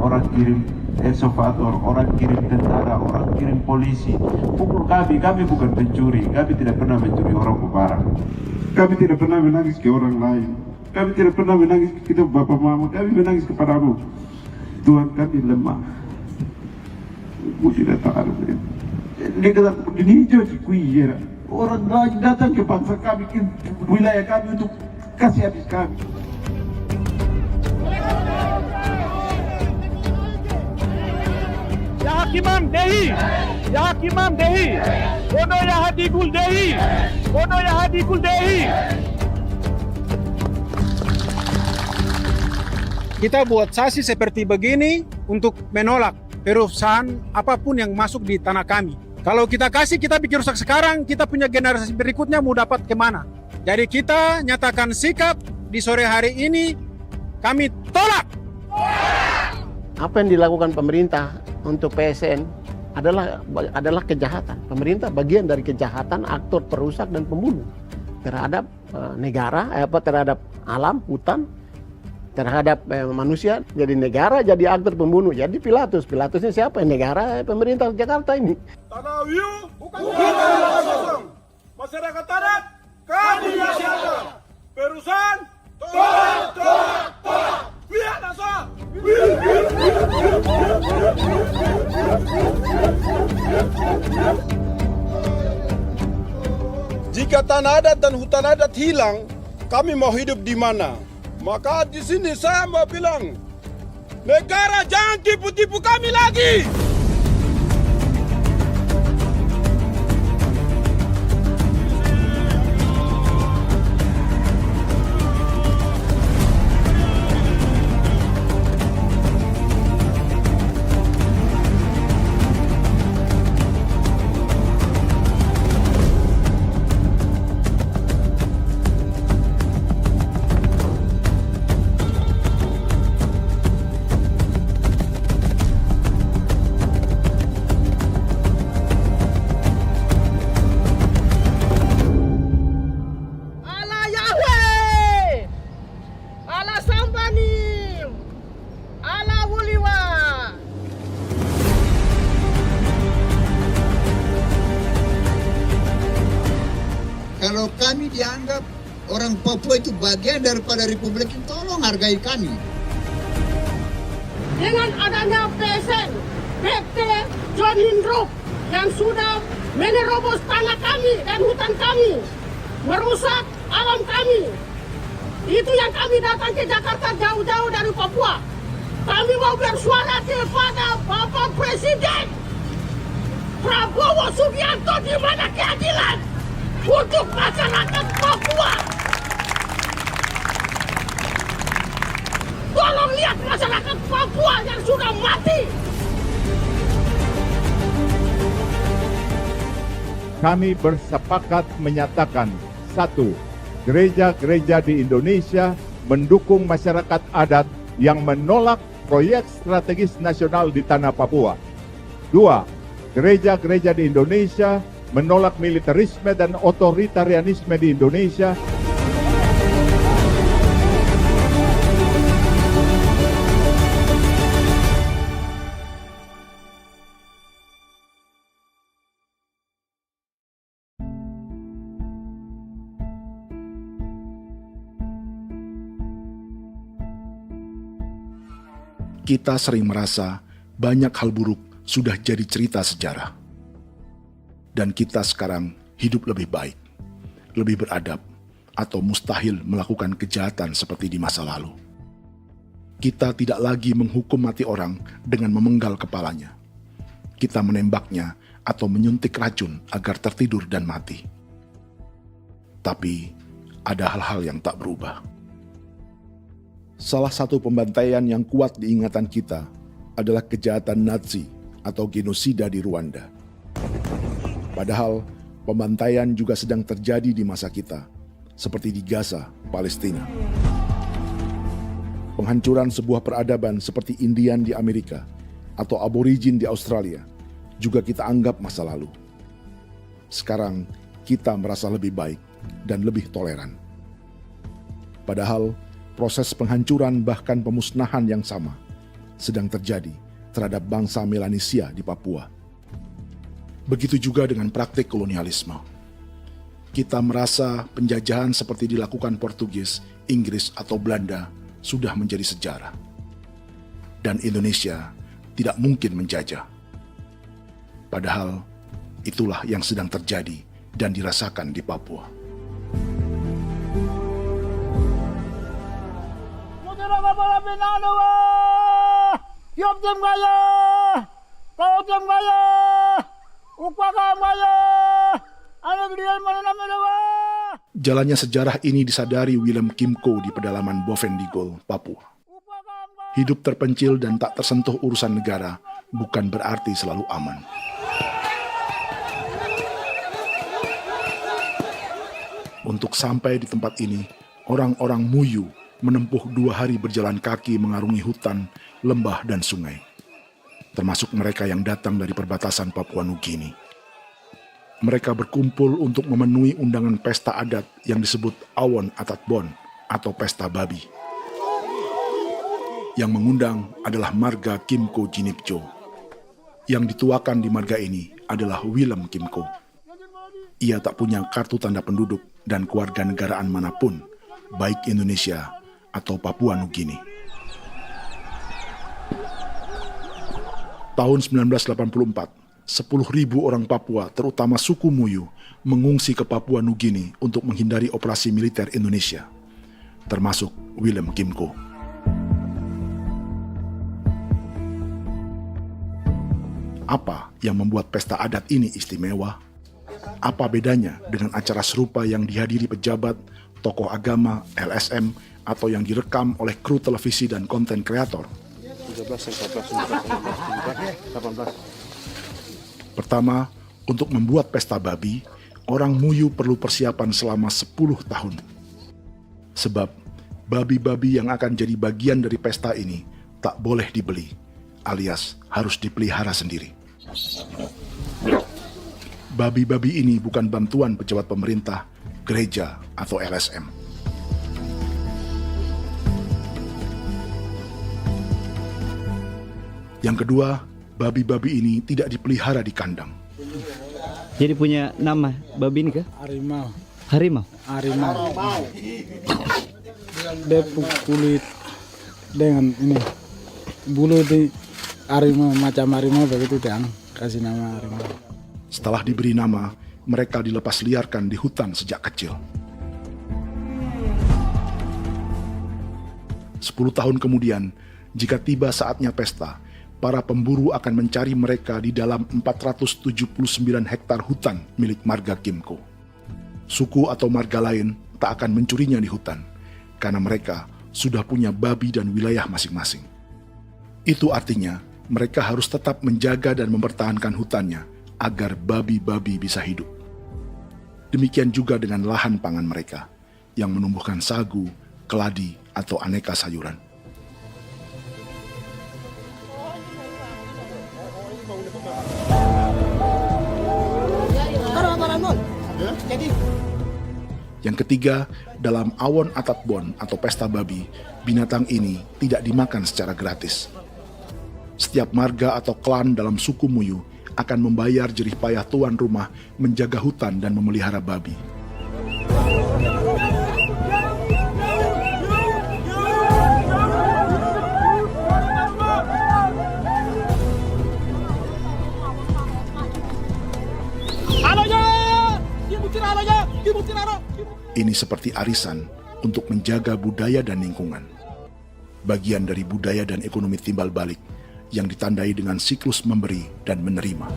[SPEAKER 8] Orang kirim ekskavator, orang kirim tentara, orang kirim polisi. Pukul kami bukan pencuri, kami tidak pernah mencuri orang barang. Kami tidak pernah menangis ke orang lain. Kami tidak pernah menangis ke kita bapak mama, kami menangis kepadamu. Tuhan kami lemah. Sudah tak ada. Dia kata begini hijau cikui. Orang datang ke bangsa kami, ke wilayah kami untuk kasih habis kami.
[SPEAKER 1] Ya Hakimam Dehi, Ya Hakimam Dehi, Bono Ya Hadikul Dehi, Bono Ya Hadikul Dehi. Kita buat sasi seperti begini untuk menolak perusahaan apapun yang masuk di tanah kami. Kalau kita kasih, kita bikin rusak sekarang, kita punya generasi berikutnya mau dapat kemana. Jadi kita nyatakan sikap di sore hari ini, kami tolak.
[SPEAKER 7] Apa yang dilakukan pemerintah untuk PSN adalah kejahatan. Pemerintah bagian dari kejahatan, aktor perusak dan pembunuh terhadap negara, terhadap alam, hutan, terhadap manusia. Jadi negara jadi aktor pembunuh. Jadi Pilatusnya siapa? Negara, pemerintah Jakarta ini.
[SPEAKER 1] Tanah Wiu bukan kosong. Masyarakat adat kami siapa? Perusahaan tolak. Biar nasa. Jika tanah adat dan hutan adat hilang, kami mau hidup di mana? Maka di sini saya mau bilang, negara jangan tipu-tipu kami lagi.
[SPEAKER 5] Kalau kami dianggap orang Papua itu bagian daripada Republik ini, tolong hargai kami.
[SPEAKER 15] Dengan adanya PSN, PT John Hindruk yang sudah menerobos tanah kami dan hutan kami, merusak alam kami. Itu yang kami datang ke Jakarta jauh-jauh dari Papua. Kami mau bersuara kepada Bapak Presiden Prabowo Subianto, di mana keadilan untuk masyarakat Papua. Tolong lihat masyarakat Papua yang sudah mati.
[SPEAKER 3] Kami bersepakat menyatakan, 1. Gereja-gereja di Indonesia mendukung masyarakat adat yang menolak proyek strategis nasional di tanah Papua. 2. Gereja-gereja di Indonesia menolak militerisme dan otoritarianisme di Indonesia.
[SPEAKER 2] Kita sering merasa banyak hal buruk sudah jadi cerita sejarah. Dan kita sekarang hidup lebih baik, lebih beradab, atau mustahil melakukan kejahatan seperti di masa lalu. Kita tidak lagi menghukum mati orang dengan memenggal kepalanya. Kita menembaknya atau menyuntik racun agar tertidur dan mati. Tapi ada hal-hal yang tak berubah. Salah satu pembantaian yang kuat di ingatan kita adalah kejahatan Nazi atau genosida di Rwanda. Padahal pembantaian juga sedang terjadi di masa kita, seperti di Gaza, Palestina. Penghancuran sebuah peradaban seperti Indian di Amerika atau aborigin di Australia juga kita anggap masa lalu. Sekarang kita merasa lebih baik dan lebih toleran. Padahal proses penghancuran bahkan pemusnahan yang sama sedang terjadi terhadap bangsa Melanesia di Papua. Begitu juga dengan praktik kolonialisme. Kita merasa penjajahan seperti dilakukan Portugis, Inggris, atau Belanda sudah menjadi sejarah. Dan Indonesia tidak mungkin menjajah. Padahal itulah yang sedang terjadi dan dirasakan di Papua. Jalannya sejarah ini disadari Willem Kimco di pedalaman Bovendigol, Papua. Hidup terpencil dan tak tersentuh urusan negara bukan berarti selalu aman. Untuk sampai di tempat ini, orang-orang Muyu menempuh 2 hari berjalan kaki mengarungi hutan, lembah, dan sungai. Termasuk mereka yang datang dari perbatasan Papua Nugini. Mereka berkumpul untuk memenuhi undangan pesta adat yang disebut Awon Atatbon atau Pesta Babi. Yang mengundang adalah marga Kimco Jinipjo. Yang dituakan di marga ini adalah Willem Kimco. Ia tak punya kartu tanda penduduk dan kewarganegaraan manapun, baik Indonesia atau Papua Nugini. Tahun 1984, 10.000 orang Papua, terutama suku Muyu, mengungsi ke Papua Nugini untuk menghindari operasi militer Indonesia, termasuk Willem Kimco. Apa yang membuat pesta adat ini istimewa? Apa bedanya dengan acara serupa yang dihadiri pejabat, tokoh agama, LSM, atau yang direkam oleh kru televisi dan konten kreator? 18. Pertama, untuk membuat pesta babi, orang Muyu perlu persiapan selama 10 tahun. Sebab, babi-babi yang akan jadi bagian dari pesta ini tak boleh dibeli, alias harus dipelihara sendiri. Babi-babi ini bukan bantuan pejabat pemerintah, gereja, atau LSM. Yang kedua, babi-babi ini tidak dipelihara di kandang.
[SPEAKER 9] Jadi punya nama babi ini kah?
[SPEAKER 11] Harimau.
[SPEAKER 9] Harimau?
[SPEAKER 11] Harimau. Dia kulit dengan ini bulu di harimau, macam harimau begitu kan, kasih nama harimau.
[SPEAKER 2] Setelah diberi nama, mereka dilepas liarkan di hutan sejak kecil. 10 tahun kemudian, jika tiba saatnya pesta, para pemburu akan mencari mereka di dalam 479 hektar hutan milik marga Kimco. Suku atau marga lain tak akan mencurinya di hutan, karena mereka sudah punya babi dan wilayah masing-masing. Itu artinya, mereka harus tetap menjaga dan mempertahankan hutannya, agar babi-babi bisa hidup. Demikian juga dengan lahan pangan mereka, yang menumbuhkan sagu, keladi, atau aneka sayuran. Yang ketiga, dalam Awon Atatbon atau pesta babi, binatang ini tidak dimakan secara gratis. Setiap marga atau klan dalam suku Muyu akan membayar jerih payah tuan rumah menjaga hutan dan memelihara babi. Ini seperti arisan untuk menjaga budaya dan lingkungan. Bagian dari budaya dan ekonomi timbal balik yang ditandai dengan siklus memberi dan menerima.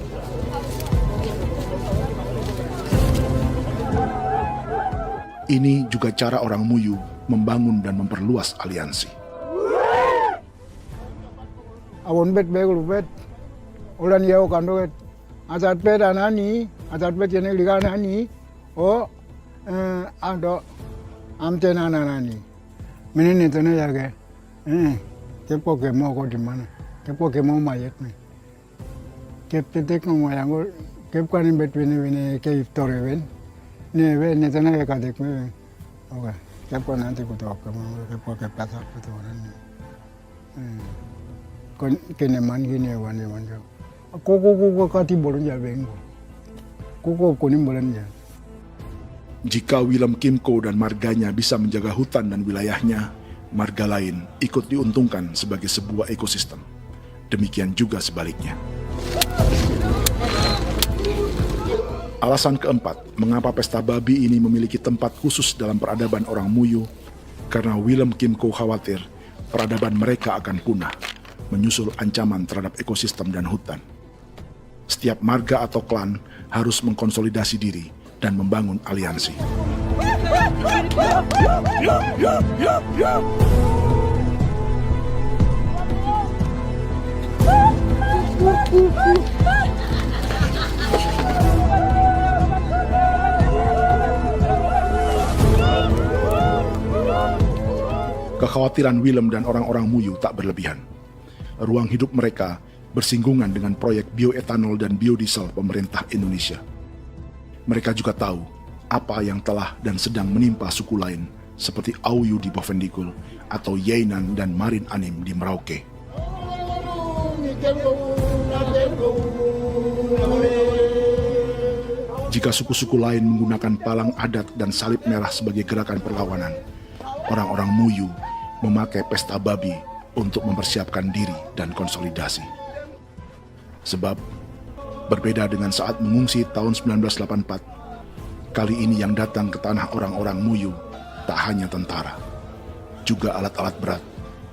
[SPEAKER 2] Ini juga cara orang Muyu membangun dan memperluas aliansi.
[SPEAKER 11] Awon bet begul bet, ulan yau kandowet, asat bet anani, asat bet yang ligan ani, oh. Ado amte nani menini tene yage kepo ke mau ko di mana kepo ke mau mayet me kep tetek no mayango kep kan between wene ke iftore wen ne we ne tene ka dek me oke kep kan nanti ko to ka mau kepo ke pasa ko to nan kon kene man gine wan ko ka ti bolon ja bengo ko ni bolon ja.
[SPEAKER 2] Jika Willem Kimco dan marganya bisa menjaga hutan dan wilayahnya, marga lain ikut diuntungkan sebagai sebuah ekosistem. Demikian juga sebaliknya. Alasan keempat, mengapa pesta babi ini memiliki tempat khusus dalam peradaban orang Muyu, karena Willem Kim Ko khawatir peradaban mereka akan punah, menyusul ancaman terhadap ekosistem dan hutan. Setiap marga atau klan harus mengkonsolidasi diri dan membangun aliansi. Kekhawatiran Willem dan orang-orang Muyu tak berlebihan. Ruang hidup mereka bersinggungan dengan proyek bioetanol dan biodiesel pemerintah Indonesia. Mereka juga tahu apa yang telah dan sedang menimpa suku lain seperti Auyu di Bovendikul atau Yainan dan Marin Anim di Merauke. Jika suku-suku lain menggunakan palang adat dan salib merah sebagai gerakan perlawanan, orang-orang Muyu memakai pesta babi untuk mempersiapkan diri dan konsolidasi. Sebab, berbeda dengan saat mengungsi tahun 1984, kali ini yang datang ke tanah orang-orang Muyu tak hanya tentara, juga alat-alat berat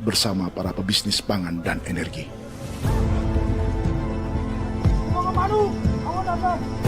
[SPEAKER 2] bersama para pebisnis pangan dan energi.
[SPEAKER 1] Mau ke Madu, mau datang.